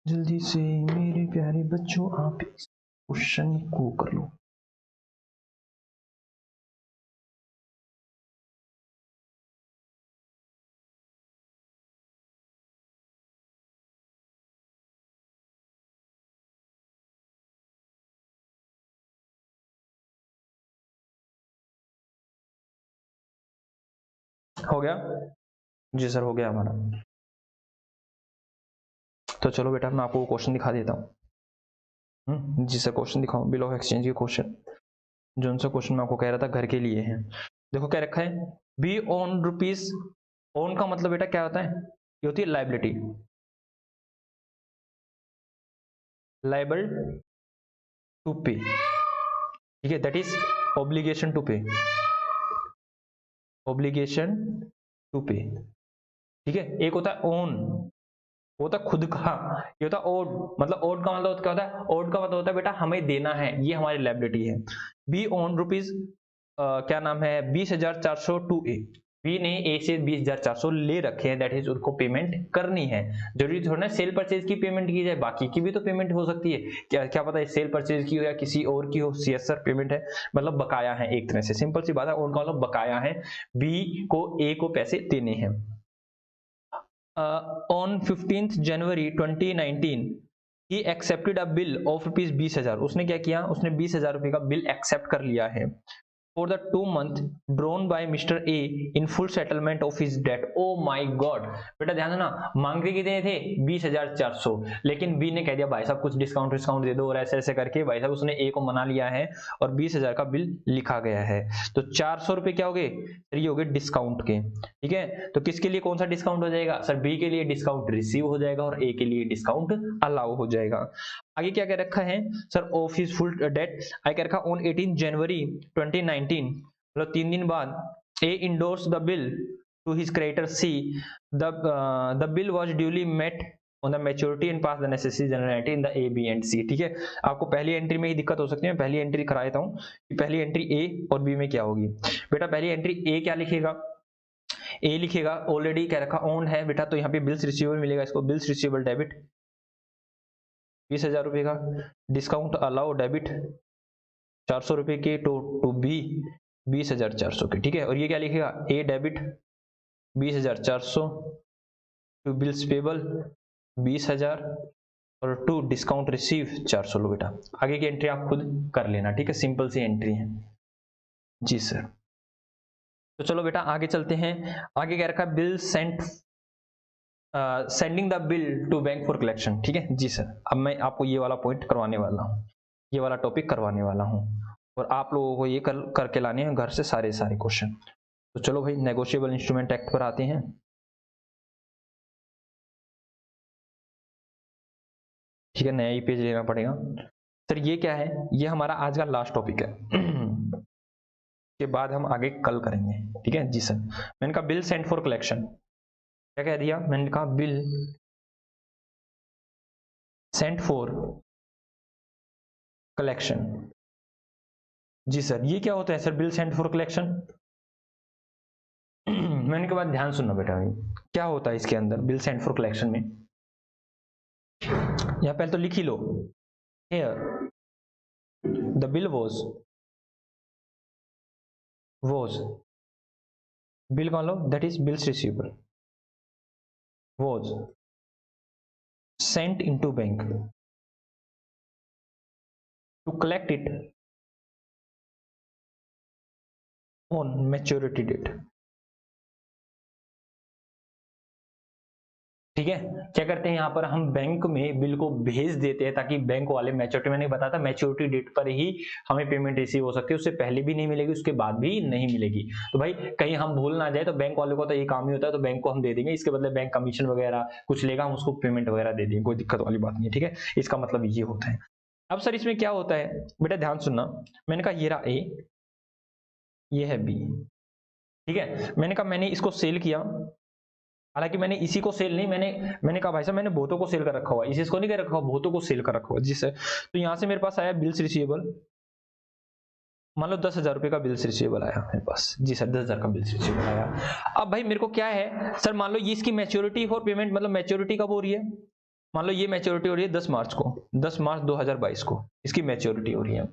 जल्दी से मेरे प्यारे बच्चों आप इस क्वेश्चन को कर लो। हो गया जी सर, हो गया हमारा। तो चलो बेटा मैं आपको क्वेश्चन दिखा देता हूँ। जी सर, क्वेश्चन दिखाओ, बिल ऑफ एक्सचेंज के क्वेश्चन, जो सा क्वेश्चन मैं आपको कह रहा था घर के लिए है। देखो क्या रखा है, बी ऑन रुपीज, ऑन का मतलब बेटा क्या होता है, ये होती है लाइबिलिटी, लाइबल टू पे, ठीक है, दैट इज ऑब्लिगेशन टू पे, ऑब्लिगेशन टू पे, ठीक है। एक होता है ओन, वो होता है खुद का, ये होता है ओड, मतलब ओड का मतलब क्या होता है, ओड का मतलब होता है बेटा हमें देना है, ये हमारी लायबिलिटी है। बी ऑन रुपीज क्या नाम है 20,400 टू ए, बी ने ए से 20,400 ले रखे हैं, दैट इज उसको पेमेंट करनी है। जरूरी थोड़ा ना सेल परचेज की पेमेंट की जाए, बाकी की भी तो पेमेंट हो सकती है, क्या क्या पता है सेल परचेज की हो या किसी और की हो, सीएस सर पेमेंट है मतलब बकाया है, एक तरह से सिंपल सी बात है, उनका मतलब बकाया है, बी को ए को पैसे देने हैं। on 15th January 2019 he accepted a bill of rupees 20,000, उसने क्या किया, उसने 20,000 रुपए का बिल एक्सेप्ट कर लिया है for the 2 month drawn by Mr. A in full settlement of his debt। oh my god, बेटा ध्यान देना, मांगे कितने थे 20,400, लेकिन बी ने कह दिया भाई साहब कुछ डिस्काउंट डिस्काउंट दे दो, और ऐसे ऐसे करके भाई साहब उसने ए को मना लिया है और 20,000 का बिल लिखा गया है। तो 400 रुपए क्या हो गए सर, ये हो गए डिस्काउंट के, ठीक है। तो किसके लिए कौन सा डिस्काउंट हो जाएगा सर, बी के लिए डिस्काउंट रिसीव हो जाएगा और ए के लिए डिस्काउंट अलाउ हो जाएगा। आगे क्या कह रखा है sir, of his full date, आगे कह रखा ऑन 18 जनवरी 2019, मतलब 3 दिन बाद A endorses the bill to his creditor C, the bill was duly met on the maturity and passed the necessary generality in the A B and C, ठीक है। आपको पहली एंट्री में ही दिक्कत हो सकती है, मैं पहली एंट्री करा देता हूँ कि पहली एंट्री ए और बी में क्या होगी। बेटा पहली एंट्री ए क्या लिखेगा, ए लिखेगा, ऑलरेडी कह रखा ऑन है बेटा, तो यहाँ पे बिल्स रिसीवेबल मिलेगा, इसको बिल्स रिसीवेबल डेबिट 20,000 रुपए का, डिस्काउंट अलाउ डेबिट 400 रुपए के टू बी 20,400 के, ठीक है। और ये क्या लिखेगा, ए डेबिट 20,400 टू बिल्स पेबल 20,000 और टू डिस्काउंट रिसीव 400। लो बेटा आगे की एंट्री आप खुद कर लेना, ठीक है, सिंपल सी एंट्री है जी सर। तो चलो बेटा आगे चलते हैं, आगे क्या रखा, bill sent sending the bill to bank for collection, ठीक है जी सर। अब मैं आपको ये वाला पॉइंट करवाने वाला हूँ, ये वाला टॉपिक करवाने वाला हूँ, और आप लोगों को ये करके लाने हैं घर से सारे क्वेश्चन। तो चलो भाई नेगोशिएबल इंस्ट्रूमेंट एक्ट पर आते हैं, ठीक है, नया ही पेज लेना पड़ेगा सर। ये क्या है, ये हमारा आज का लास्ट टॉपिक है के बाद हम आगे कल करेंगे, ठीक है जी सर। मैंने कहा बिल सेंट फॉर कलेक्शन, क्या कह दिया, मैंने कहा बिल सेंट फॉर कलेक्शन। जी सर, ये क्या होता है sir bill sent for collection, मैंने के बाद ध्यान सुनना बेटा, क्या होता है इसके अंदर बिल सेंट फॉर कलेक्शन में। यहां पहले तो लिख ही लो, here the bill was bill कौन लो, that is bills receivable was sent into bank to collect it on maturity date. ठीक है, क्या करते हैं यहाँ पर हम बैंक में बिल को भेज देते हैं ताकि बैंक वाले मैच्योरिटी, मैंने बताया था मैच्योरिटी डेट पर ही हमें पेमेंट रिसीव हो सकती है, उससे पहले भी नहीं मिलेगी, उसके बाद भी नहीं मिलेगी। तो भाई कहीं हम भूल ना जाए, तो बैंक वाले को तो ये काम ही होता है, तो बैंक को हम दे देंगे, इसके बदले बैंक कमीशन वगैरह कुछ लेगा, हम उसको पेमेंट वगैरह दे देंगे, कोई दिक्कत वाली बात नहीं है। ठीक है, इसका मतलब ये होता है। अब सर इसमें क्या होता है बेटा, ध्यान सुनना, मैंने कहा ये रहा ए, ये है बी। ठीक है, मैंने कहा मैंने इसको सेल किया, हालांकि मैंने इसी को सेल नहीं, मैंने कहा भाई साहब मैंने बहुतों को सेल कर रखा हुआ, इसी को नहीं कर रखा हुआ, बहुतों को सेल कर रखा हुआ जिससे, तो यहां से मेरे पास आया बिल्स रिसीवेबल, मान लो 10,000 रुपए का बिल्स रिसीवेबल आया मेरे पास, जी सर 10,000 का बिल्स रिसीवेबल आया। अब भाई मेरे को क्या है सर, मान लो ये इसकी मैच्योरिटी फॉर पेमेंट, मतलब मैच्योरिटी कब हो रही है, मान लो ये मैच्योरिटी हो रही है 10 मार्च को, 10 मार्च 2022 को इसकी मैच्योरिटी हो रही है।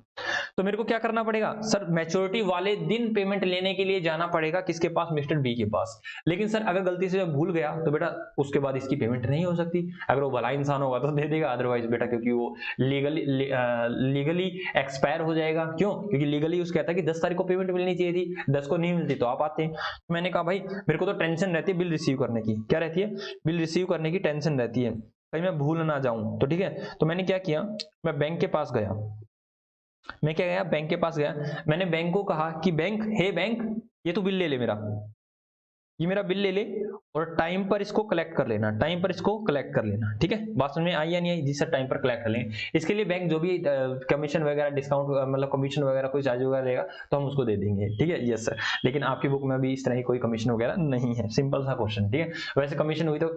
तो मेरे को क्या करना पड़ेगा सर, मैच्योरिटी वाले दिन पेमेंट लेने के लिए जाना पड़ेगा किसके पास, मिस्टर बी के पास। लेकिन सर अगर गलती से मैं भूल गया तो बेटा उसके बाद इसकी पेमेंट नहीं हो सकती। अगर वो भला इंसान होगा तो दे देगा, अदरवाइज बेटा क्योंकि वो लीगली एक्सपायर हो जाएगा। क्यों, क्योंकि लीगली उसका कहता है कि 10 तारीख को पेमेंट मिलनी चाहिए थी, 10 को नहीं मिलती तो आप आते हैं। मैंने कहा भाई मेरे को तो टेंशन रहती है बिल रिसीव करने की, क्या रहती है, बिल रिसीव करने की टेंशन रहती है, कहीं मैं भूल ना जाऊं। तो ठीक है, तो मैंने क्या किया, मैं बैंक के पास गया, मैं क्या गया बैंक के पास गया, मैंने बैंक को कहा कि बैंक, हे बैंक, ये तू बिल ले ले मेरा, ये मेरा बिल ले ले और टाइम पर इसको कलेक्ट कर लेना, टाइम पर इसको कलेक्ट कर लेना। ठीक है, बात समझ में आई या नहीं आई, जी सर टाइम पर कलेक्ट कर लेंगे। इसके लिए बैंक जो भी कमीशन वगैरह डिस्काउंट मतलब कमीशन वगैरह कोई चार्ज वगैरह रहेगा तो हम उसको दे देंगे। ठीक है, यस सर, लेकिन आपकी बुक में अभी इस तरह की कोई कमीशन वगैरह नहीं है, सिंपल सा क्वेश्चन। ठीक है, वैसे कमीशन हुई तो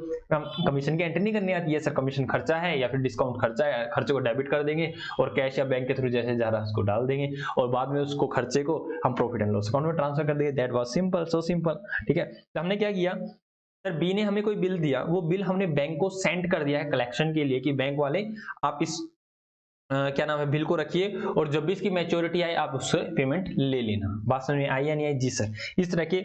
कमीशन की एंट्री नहीं करनी आती है सर, कमीशन खर्चा है या फिर डिस्काउंट खर्चा है, खर्चे को डेबिट कर देंगे और कैश या बैंक के थ्रू जैसे जा रहा है उसको डाल देंगे और बाद में उसको खर्चे को हम प्रॉफिट एंड लॉस अकाउंट में ट्रांसफर कर देंगे। That was simple, so simple. ठीक है, तो हमने क्या किया सर, बी ने हमें कोई बिल दिया, वो बिल हमने बैंक को सेंड कर दिया है कलेक्शन के लिए कि बैंक वाले आप इस क्या नाम है बिल को रखिए और जब भी इसकी मैच्योरिटी आए आप उससे पेमेंट ले लेना। बात समझ में आई या नहीं आई, जी सर। इस तरह के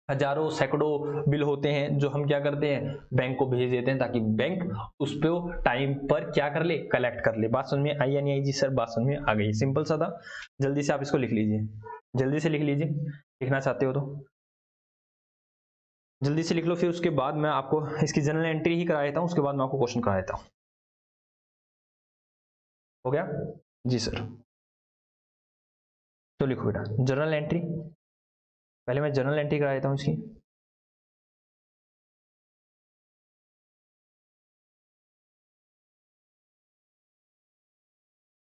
हजारों सैकड़ों बिल होते हैं जो हम क्या करते हैं बैंक को भेज देते हैं ताकि बैंक उस पे टाइम पर क्या कर ले, कलेक्ट कर ले। बात समझ में आई या नहीं आई, जी सर बात समझ में आ गई, सिंपल सा था। जल्दी से आप इसको लिख लीजिए, जल्दी से लिख लीजिए, लिखना चाहते हो तो जल्दी से लिख लो, फिर उसके बाद मैं आपको इसकी जनरल एंट्री ही करा देता हूं, उसके बाद मैं आपको क्वेश्चन करा देता हूं। हो गया, जी सर। तो लिखो बेटा जनरल एंट्री, पहले मैं जनरल एंट्री करा देता हूं इसकी।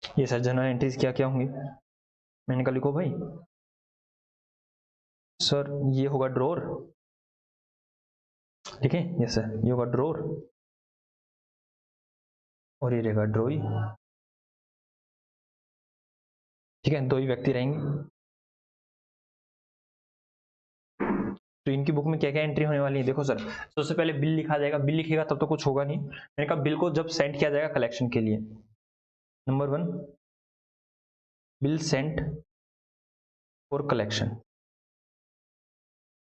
ये सर जनरल एंट्रीज क्या क्या होंगी, मैंने कहा लिखो भाई सर, ये होगा ड्रॉर, ठीक है, यस सर, ये होगा ड्रॉर और ये रहेगा ड्रॉई। ठीक है, दो ही व्यक्ति रहेंगे। तो इनकी बुक में क्या क्या एंट्री होने वाली है देखो सर, सबसे पहले बिल लिखा जाएगा, बिल लिखेगा तब तो कुछ होगा नहीं। मैंने कहा बिल को जब सेंड किया जाएगा कलेक्शन के लिए, number 1 bill sent for collection.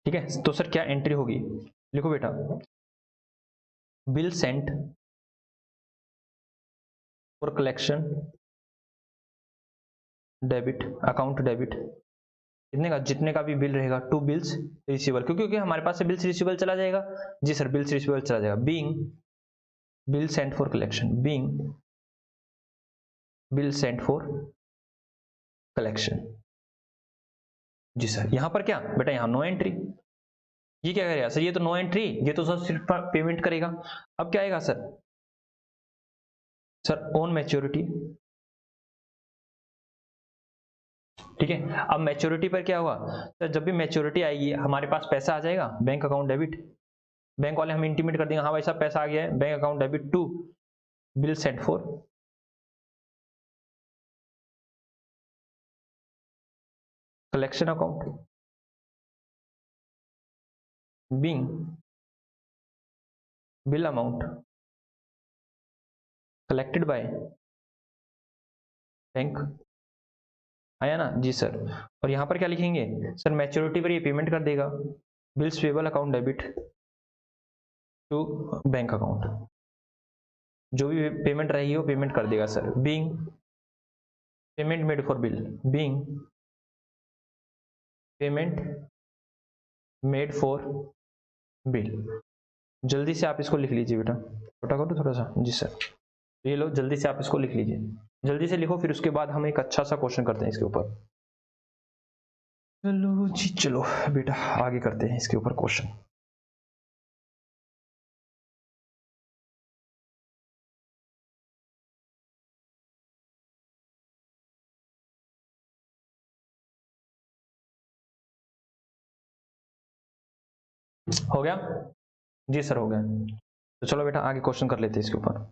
ठीक है, तो सर क्या एंट्री होगी, लिखो बेटा bill sent for collection debit, account debit, कितने का, जितने का भी बिल रहेगा टू बिल्स रिसीवेबल, क्योंकि हमारे पास से बिल्स रिसीवेबल चला जाएगा, जी सर बिल्स रिसीवेबल चला जाएगा, being bill sent for collection, being bill sent for collection. जी सर, यहां पर क्या बेटा, यहां नो एंट्री, ये क्या करेगा सर, ये तो नो एंट्री, ये तो सर सिर्फ पेमेंट करेगा। अब क्या आएगा सर, सर ऑन मैच्योरिटी। ठीक है, अब मैच्योरिटी पर क्या हुआ सर, जब भी मैच्योरिटी आएगी हमारे पास पैसा आ जाएगा, बैंक अकाउंट डेबिट, बैंक वाले हम इंटीमेट कर देंगे हाँ भाई साहब पैसा आ गया है, bank account debit to bill sent for collection account. Being bill amount collected by bank, आया ना जी सर। और यहाँ पर क्या लिखेंगे सर, मैच्योरिटी पर ये पेमेंट कर देगा, bills payable account debit to bank account, जो भी पेमेंट रहेगी वो पेमेंट कर देगा sir. Being payment made for bill, being payment made for bill. जल्दी से आप इसको लिख लीजिए बेटा, छोटा करो थोड़ा सा जी सर। ये लो जल्दी से आप इसको लिख लीजिए, जल्दी से लिखो, फिर उसके बाद हम एक अच्छा सा क्वेश्चन करते हैं इसके ऊपर। चलो जी चलो बेटा आगे करते हैं इसके ऊपर क्वेश्चन। हो गया जी सर, हो गया। तो चलो बेटा आगे क्वेश्चन कर लेते हैं इसके ऊपर।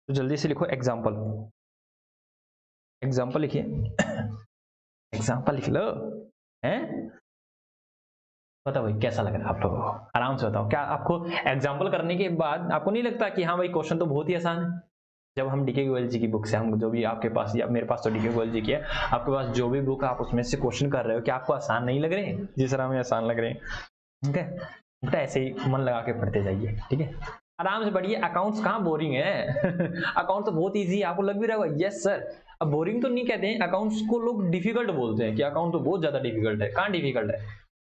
तो जल्दी से लिखो एग्जाम्पल, एग्जाम्पल लिखिए एग्जाम्पल लिख लो हैं। बताओ भाई कैसा लग रहा है आप लोगों को, आराम से बताओ। क्या आपको एग्जाम्पल करने के बाद आपको नहीं लगता कि हाँ भाई क्वेश्चन तो बहुत ही आसान है? जब हम डीके गोयल जी की बुक से, हम जो भी आपके पास या मेरे पास तो डीके गोयल जी की है, आपके पास जो भी बुक है आप उसमें से क्वेश्चन कर रहे हो, क्या आपको आसान नहीं लग रहे हैं? जी सर हमें आसान लग रहे हैं। ठीक है बेटा, ऐसे ही मन लगा के पढ़ते जाइए, ठीक है आराम से पढ़िए। अकाउंट्स कहाँ बोरिंग है अकाउंट तो बहुत इजी है, आपको लग भी रहा होगा यस सर। अब बोरिंग तो नहीं कहते हैं, अकाउंट्स को लोग डिफिकल्ट बोलते हैं कि अकाउंट तो बहुत ज्यादा डिफिकल्ट है। कहाँ डिफिकल्ट है?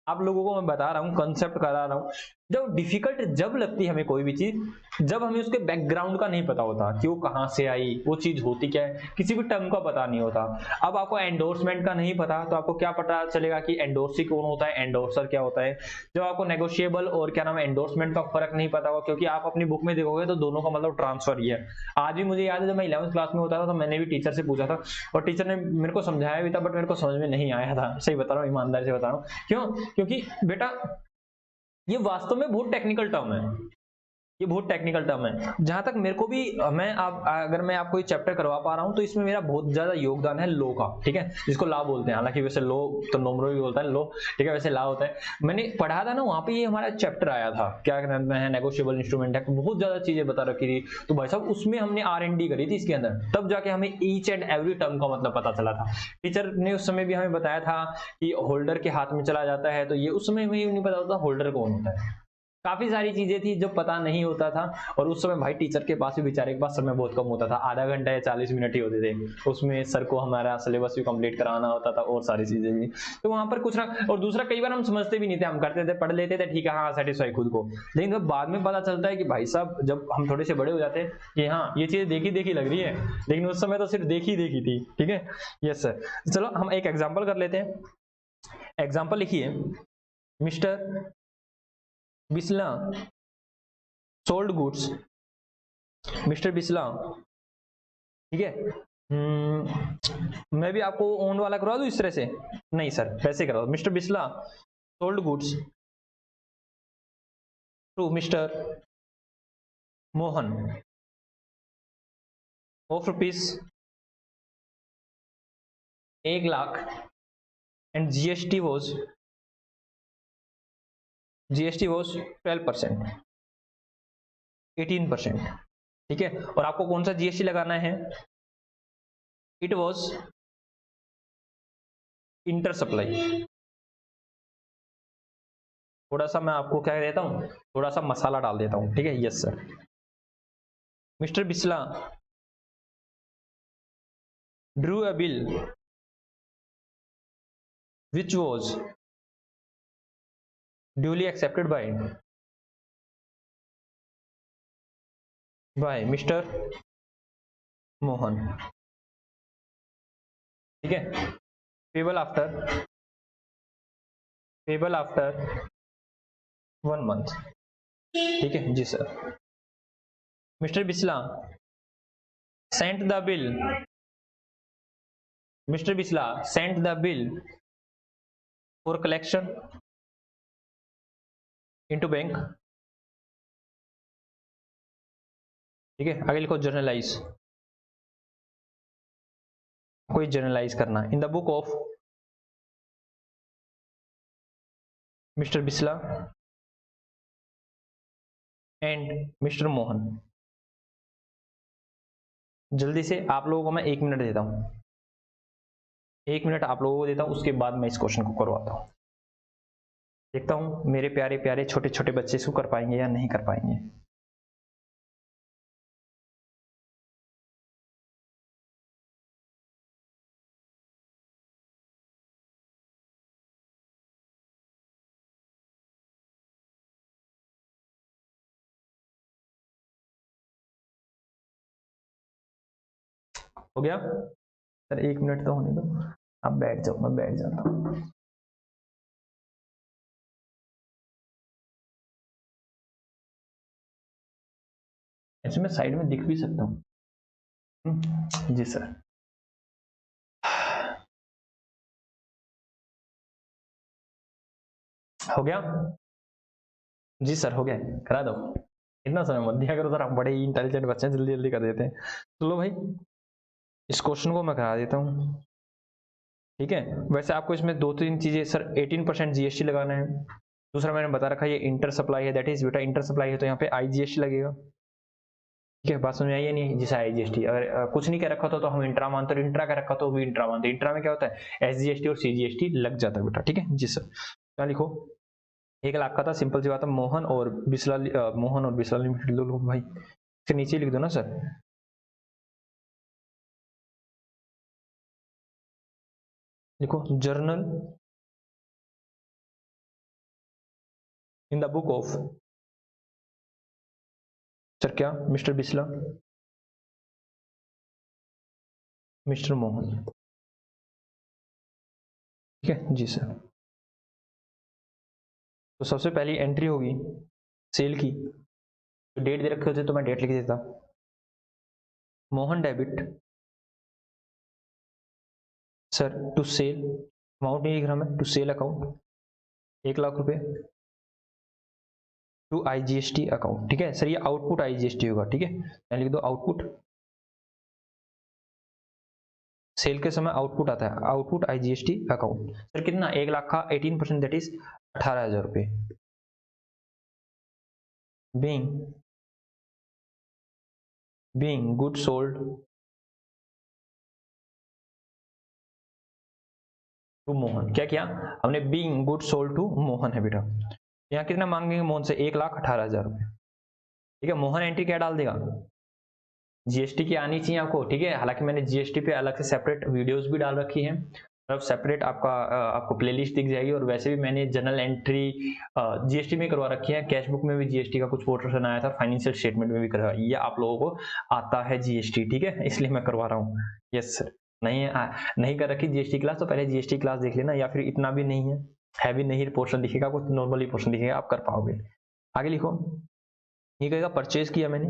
आप लोगों को मैं बता रहा हूँ, कंसेप्ट करा रहा हूँ। जब डिफिकल्ट जब लगती है हमें कोई भी चीज, जब हमें उसके बैकग्राउंड का नहीं पता होता कि वो कहाँ से आई, वो चीज होती क्या है, किसी भी टर्म का पता नहीं होता। अब आपको एंडोर्समेंट का नहीं पता तो आपको क्या पता चलेगा कि एंडोर्सी कौन होता है, एंडोर्सर क्या होता है। जब आपको नेगोशिएबल और क्या नाम है एंडोर्समेंट का फर्क नहीं पता होगा, क्योंकि आप अपनी बुक में देखोगे तो दोनों का मतलब ट्रांसफर ही है। आज भी मुझे याद है जब मैं 11th क्लास में होता था तो मैंने भी टीचर से पूछा था, और टीचर ने मेरे को समझाया भी था, बट मेरे को समझ में नहीं आया था। सही बता रहा हूँ, ईमानदारी से बता रहा हूँ। क्यों? क्योंकि बेटा ये वास्तव में बहुत टेक्निकल टर्म है, ये बहुत टेक्निकल टर्म है। जहां तक मेरे को भी, मैं आप अगर मैं आपको ये चैप्टर करवा पा रहा हूं तो इसमें मेरा बहुत ज्यादा योगदान है लॉ का, ठीक है, जिसको लॉ बोलते हैं। हालांकि वैसे लॉ तो नोमरो भी बोलता है लॉ, ठीक है, वैसे लॉ होता है। मैंने पढ़ा था ना वहां पे, ये हमारा चैप्टर आया था, क्या नाम है, नेगोशिएबल इंस्ट्रूमेंट है, बहुत ज्यादा चीजें बता रखी थी। तो भाई साहब उसमें हमने R&D करी थी इसके अंदर, तब जाके हमें ईच एंड एवरी टर्म का मतलब पता चला था। टीचर ने उस समय भी हमें बताया था कि होल्डर के हाथ में चला जाता है, तो ये उस समय हमें नहीं पता होता होल्डर कौन होता है। काफी सारी चीजें थी जो पता नहीं होता था। और उस समय भाई टीचर के पास भी, बेचारे के पास समय बहुत कम होता था, आधा घंटा या 40 मिनट ही होते थे, उसमें सर को हमारा सिलेबस भी कंप्लीट कराना होता था और सारी चीजें भी। तो वहां पर कुछ ना, और दूसरा कई बार हम समझते भी नहीं थे, हम करते थे, पढ़ लेते थे, ठीक है हाँ सेटिस्फाई खुद को। लेकिन जब बाद में पता चलता है कि भाई साहब, जब हम थोड़े से बड़े हो जाते हैं कि हाँ ये चीजें देखी देखी लग रही है, लेकिन उस समय तो सिर्फ देखी देखी थी, ठीक है। यस सर, चलो हम एक एग्जाम्पल कर लेते हैं। एग्जाम्पल लिखिए, mister Bisla sold goods, mister Bisla, ठीक है। मैं भी आपको ओन वाला करवा दूं इस तरह से? नहीं सर वैसे करवा दो, mister Bisla sold goods to mister Mohan of rupees 1 lakh and GST was 12%, 18%, ठीक है। और आपको कौन सा जीएसटी लगाना है? It was inter supply. थोड़ा सा मैं आपको क्या देता हूँ, थोड़ा सा मसाला डाल देता हूँ, ठीक है। Yes sir, mister Bisla drew a bill which was duly accepted by Mr. Mohan, ठीक है। पेबल आफ्टर 1 month, ठीक है जी sir. Mister Bisla sent the bill, mister Bisla sent the bill for collection into bank, ठीक है। आगे लिखो जर्नलाइज, कोई जर्नलाइज करना in the book of mister Bisla and mister Mohan. जल्दी से आप लोगों को मैं 1 मिनट देता हूं, 1 मिनट आप लोगों को देता हूं, उसके बाद मैं इस क्वेश्चन को करवाता हूं। देखता हूं मेरे प्यारे प्यारे छोटे छोटे बच्चे इसको कर पाएंगे या नहीं कर पाएंगे। हो गया सर? 1 मिनट तो होने दो, आप बैठ जाओ, मैं बैठ जाता हूँ। ऐसे मैं साइड में दिख भी सकता हूँ। जी सर। हो गया? जी सर हो गया, करा दो। इतना समय मत दिया करो सर, आप बड़े ही इंटेलिजेंट बच्चे हैं, जल्दी जल्दी कर देते हैं। चलो भाई इस क्वेश्चन को मैं करा देता हूँ, ठीक है। वैसे आपको इसमें 2-3 चीजें सर, 18% जीएसटी लगाना है। दूसरा मैंने बता रखा है ये इंटर सप्लाई है, दैट इज बेटा इंटर सप्लाई है तो यहाँ पे आईजीएसटी लगेगा, ठीक है। बात समझ आई है नहीं? जैसे आईजीएसटी अगर कुछ नहीं कह रखा तो हम इंट्रा मानते, और इंट्रा कह रखा तो भी इंट्रा मानते। इंट्रा में क्या होता है, एसजीएसटी और सीजीएसटी लग जाता है बेटा, ठीक है जी सर। क्या लिखो, 1 लाख का था, सिंपल सी बात है। मोहन और बिस्ला लिमिटेड लो भाई, इसके नीचे लिख दो ना सर। लिखो journal in the book of sir क्या, मिस्टर बिस्ला, मिस्टर मोहन, ठीक है जी सर। तो सबसे पहली एंट्री होगी सेल की, तो डेट दे रखे होते तो मैं डेट लिख देता। Mohan debit sir to sale, amount नहीं लिख रहा मैं, टू सेल अकाउंट 1 लाख रुपए टू आईजीएसटी अकाउंट, ठीक है सर। ये आउटपुट आईजीएसटी होगा, ठीक है। यहाँ लिख दो आउटपुट, सेल के समय आउटपुट आता है, आउटपुट आईजीएसटी अकाउंट सर। कितना, 1 लाख का 18% दैट इज 18,000 रुपए। Being good sold to Mohan, क्या किया हमने, being good sold to Mohan है बेटा। यहाँ कितना मांगेंगे मोहन से, 1,18,000 रुपए, ठीक है। मोहन एंट्री क्या डाल देगा, जीएसटी की आनी चाहिए आपको, ठीक है। हालांकि मैंने जीएसटी पे अलग से सेपरेट वीडियोस भी डाल रखी है, मतलब सेपरेट आपको प्लेलिस्ट दिख जाएगी। और वैसे भी मैंने जनरल एंट्री जीएसटी में करवा रखी है, कैश बुक में भी जीएसटी का कुछ पोर्शन आया था, फाइनेंशियल स्टेटमेंट में भी करवा, ये आप लोगों को आता है जीएसटी, ठीक है, इसलिए मैं करवा रहा हूँ। यस सर, नहीं कर रखी जीएसटी क्लास तो पहले जीएसटी क्लास देख लेना, या फिर इतना भी नहीं है भी नहीं पोर्शन दिखेगा, कुछ नॉर्मली पोर्शन दिखेगा, आप कर पाओगे। आगे लिखो, ये कहेगा परचेज किया मैंने,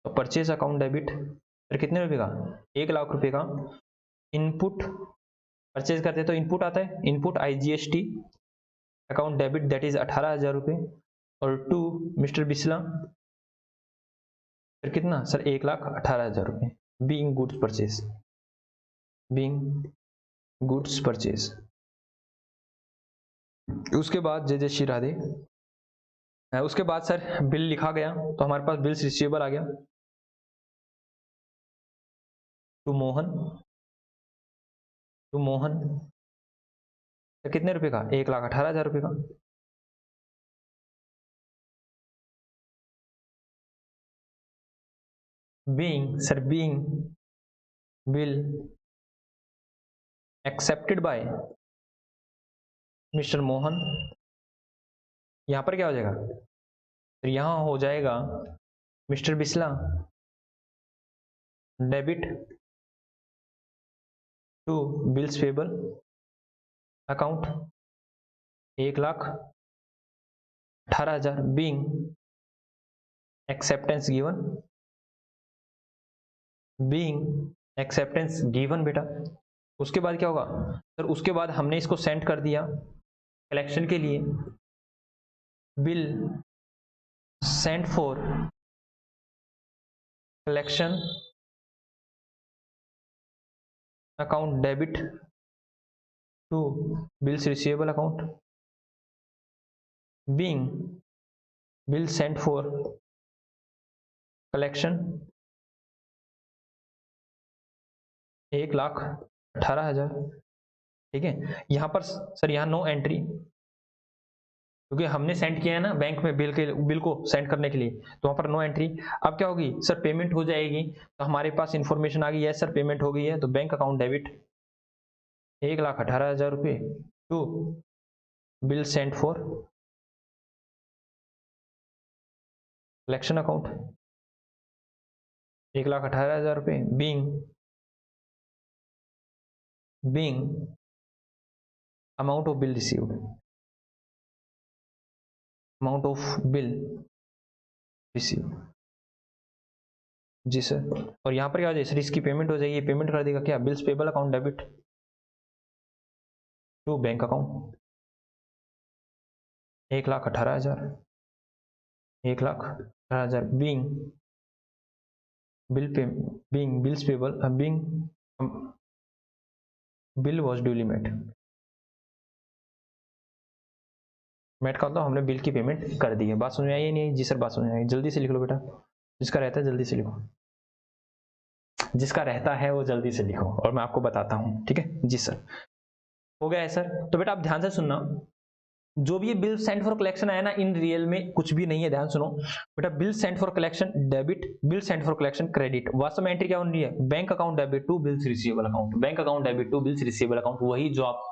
तो परचेज अकाउंट डेबिट फिर कितने रुपए का, 1 लाख रुपए का। इनपुट परचेज करते तो इनपुट आता है, input IGST account debit that is 18,000 रुपए। और टू मिस्टर बिस्ला फिर कितना सर, 1,18,000 रुपए। Being goods purchase, being goods purchase. उसके बाद जय जय श्री राधे, उसके बाद सर बिल लिखा गया, तो हमारे पास बिल्स रिसीवेबल आ गया टू मोहन, तो कितने रुपए का, 1,18,000 रुपए का। Being bill accepted by mister Mohan, यहां पर क्या हो जाएगा, तो यहां हो जाएगा mister Bisla debit to bills payable account 1,18,000 being acceptance given, बेटा। उसके बाद क्या होगा सर, उसके बाद हमने इसको सेंड कर दिया कलेक्शन के लिए, bill send for collection account debit to bills receivable account, being bill sent for collection 1,18,000। ठीक है, यहाँ पर सर यहाँ नो एंट्री, क्योंकि हमने सेंड किया है ना बैंक में बिल को सेंड करने के लिए, तो वहां पर नो एंट्री। अब क्या होगी सर, पेमेंट हो जाएगी, तो हमारे पास इंफॉर्मेशन आ गई है सर पेमेंट हो गई है, तो बैंक अकाउंट डेबिट 1,18,000 रुपये to bill sent for collection account 1,18,000 रुपये being amount of bill received, amount of bill receive. जी सर, और यहाँ पर क्या हो जाए सर, इसकी पेमेंट हो जाएगी, पेमेंट कर देगा क्या, bills payable account debit to bank account 1,18,000 being bills payable bill was duly met का मतलब हमने बिल की पेमेंट कर दी है। बात समझ में आई नहीं? जी सर बात समझ में आई। जल्दी से लिख लो बेटा, जिसका रहता है जल्दी से लिखो, जिसका रहता है वो जल्दी से लिखो, और मैं आपको बताता हूँ। ठीक है जी सर, हो गया है सर। तो बेटा आप ध्यान से सुनना, जो भी ये बिल सेंट फॉर कलेक्शन आया ना, इन रियल में कुछ भी नहीं है, ध्यान सुनो बेटा। Bill sent for collection debit, bill sent for collection credit, वास्तव में एंट्री क्या होनी है, bank account debit to bills receivable account, bank account debit to bills receivable account, वही जो आप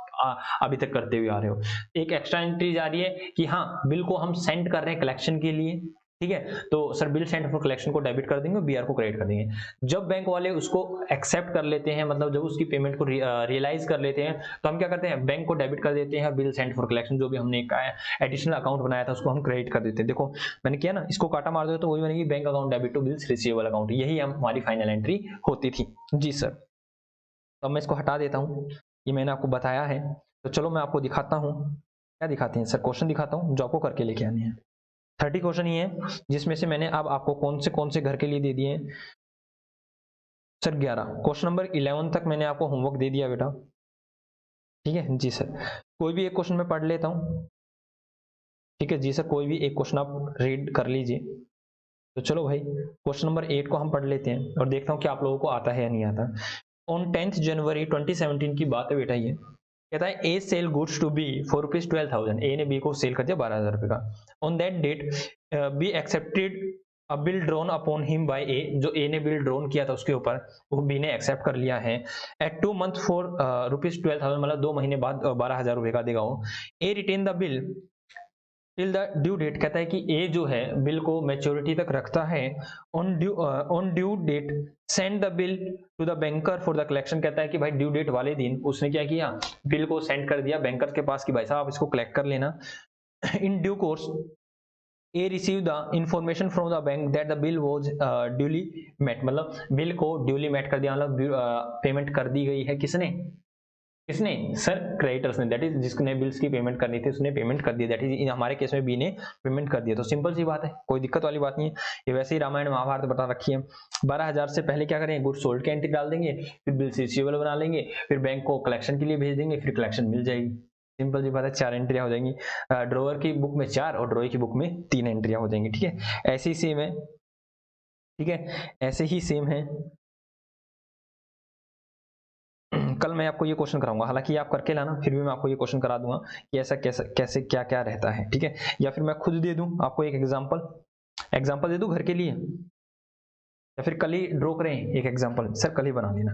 अभी तक करते हुए आ रहे हो। एक एक्स्ट्रा एंट्री जा रही है कि हाँ बिल को हम सेंड कर रहे हैं कलेक्शन के लिए, ठीक है, तो sir bill sent for collection को डेबिट कर देंगे, बीआर को क्रेडिट कर देंगे। जब बैंक वाले उसको एक्सेप्ट कर लेते हैं, मतलब जब उसकी पेमेंट को रियलाइज कर लेते हैं, तो हम क्या करते हैं, बैंक को डेबिट कर देते हैं, बिल सेंट फॉर कलेक्शन जो भी हमने एक एडिशनल अकाउंट बनाया था उसको हम क्रेडिट कर देते हैं। देखो मैंने किया ना, इसको काटा मार दो तो वही बनेगी bank account debit to bills receivable account, यही हमारी फाइनल एंट्री होती थी। जी सर, तो मैं इसको हटा देता हूँ, ये मैंने आपको बताया है। तो चलो मैं आपको दिखाता हूँ, क्या दिखाते हैं सर, क्वेश्चन दिखाता हूँ जो आपको करके लेके आने हैं। 30 क्वेश्चन ही है, जिसमें से मैंने अब आपको कौन से घर के लिए दे दिए सर 11। क्वेश्चन नंबर 11 तक मैंने आपको होमवर्क दे दिया बेटा, ठीक है जी सर। कोई भी एक क्वेश्चन मैं पढ़ लेता हूँ, ठीक है जी सर, कोई भी एक क्वेश्चन आप रीड कर लीजिए। तो चलो भाई क्वेश्चन नंबर 8 को हम पढ़ लेते हैं और देखता हूँ कि आप लोगों को आता है या नहीं आता। ऑन 10th जनवरी 2017 की बात है बेटा, ये कहता है A sell goods to B for rupees 12,000, A ने बी को सेल कर दिया 12,000 रुपए का। On that date B accepted a bill drawn upon him by A, जो ए ने बिल ड्रॉन किया था उसके ऊपर वो बी ने एक्सेप्ट कर लिया है। एट 2 month फॉर रुपीज 12,000, मतलब 2 महीने बाद 12,000 रुपए का देगा वो। A retain the bill till the due date, कहता है कि ए जो है बिल को मैच्योरिटी तक रखता है। On due date send the bill to the banker for the collection, कहता है कि भाई ड्यू डेट वाले दिन उसने क्या किया, बिल को सेंड कर दिया बैंकर के पास कि भाई साहब आप इसको कलेक्ट कर लेना। In due course A receive the information from the bank that the bill was duly met, मतलब बिल को ड्यूली मेट कर दिया, मतलब पेमेंट कर दी गई है। किसने सर क्रेडिटर्स ने, दैट इज जिसने बिल्स की पेमेंट करनी थी उसने पेमेंट कर दी, दैट इज हमारे केस में बी ने पेमेंट कर दिया। तो सिंपल सी बात है, कोई दिक्कत वाली बात नहीं है, ये वैसे ही रामायण महाभारत बता रखी है। 12,000 से पहले क्या करेंगे, गुड सोल्ड की एंट्री डाल देंगे, फिर बिल्स रिसीवेबल बना लेंगे, फिर बैंक को कलेक्शन के लिए भेज देंगे, फिर कलेक्शन मिल जाएगी। सिंपल सी बात है, 4 एंट्रियां हो जाएंगी। ड्रॉवर की बुक में 4 और ड्रॉई की बुक में 3 एंट्रियां हो जाएंगी। ठीक है, ऐसे ही सेम है, ठीक है ऐसे ही सेम है। कल मैं आपको ये क्वेश्चन कराऊंगा, हालांकि आप करके लाना, फिर भी मैं आपको ये क्वेश्चन करा दूंगा कि ऐसा कैसे क्या क्या रहता है। ठीक है, या फिर मैं खुद दे दूं आपको एक एग्जांपल दे दूं घर के लिए, या फिर कल ही ड्रॉ करें एक एग्जांपल, सर कल ही बना लेना।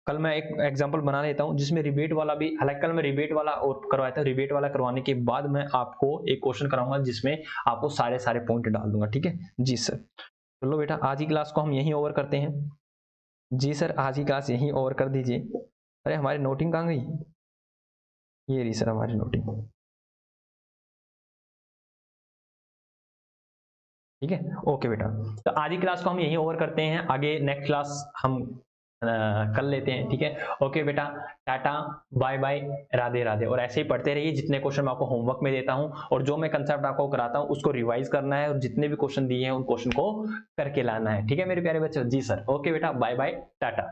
कल मैं एक एग्जांपल बना लेता हूं जिसमें रिबेट वाला भी, हालांकि कल मैं रिबेट वाला और करवाया था, रिबेट वाला करवाने के बाद मैं आपको एक क्वेश्चन कराऊंगा जिसमें आपको सारे पॉइंट डाल दूंगा। ठीक है जी सर, चलो बेटा आज की क्लास को हम यहीं ओवर करते हैं। जी सर आज की क्लास यहीं ओवर कर दीजिए। अरे हमारी नोटिंग कहाँ गई, ये रही सर हमारी नोटिंग। ठीक है ओके बेटा, तो आज की क्लास को हम यहीं ओवर करते हैं, आगे नेक्स्ट क्लास हम कर लेते हैं। ठीक है ओके बेटा, tata bye bye, Radhe Radhe. और ऐसे ही पढ़ते रहिए, जितने क्वेश्चन मैं आपको होमवर्क में देता हूं और जो मैं कंसेप्ट आपको कराता हूं उसको रिवाइज करना है, और जितने भी क्वेश्चन दिए हैं उन क्वेश्चन को करके लाना है। ठीक है मेरे प्यारे बच्चों, जी सर ओके बेटा, बाय बाय टाटा।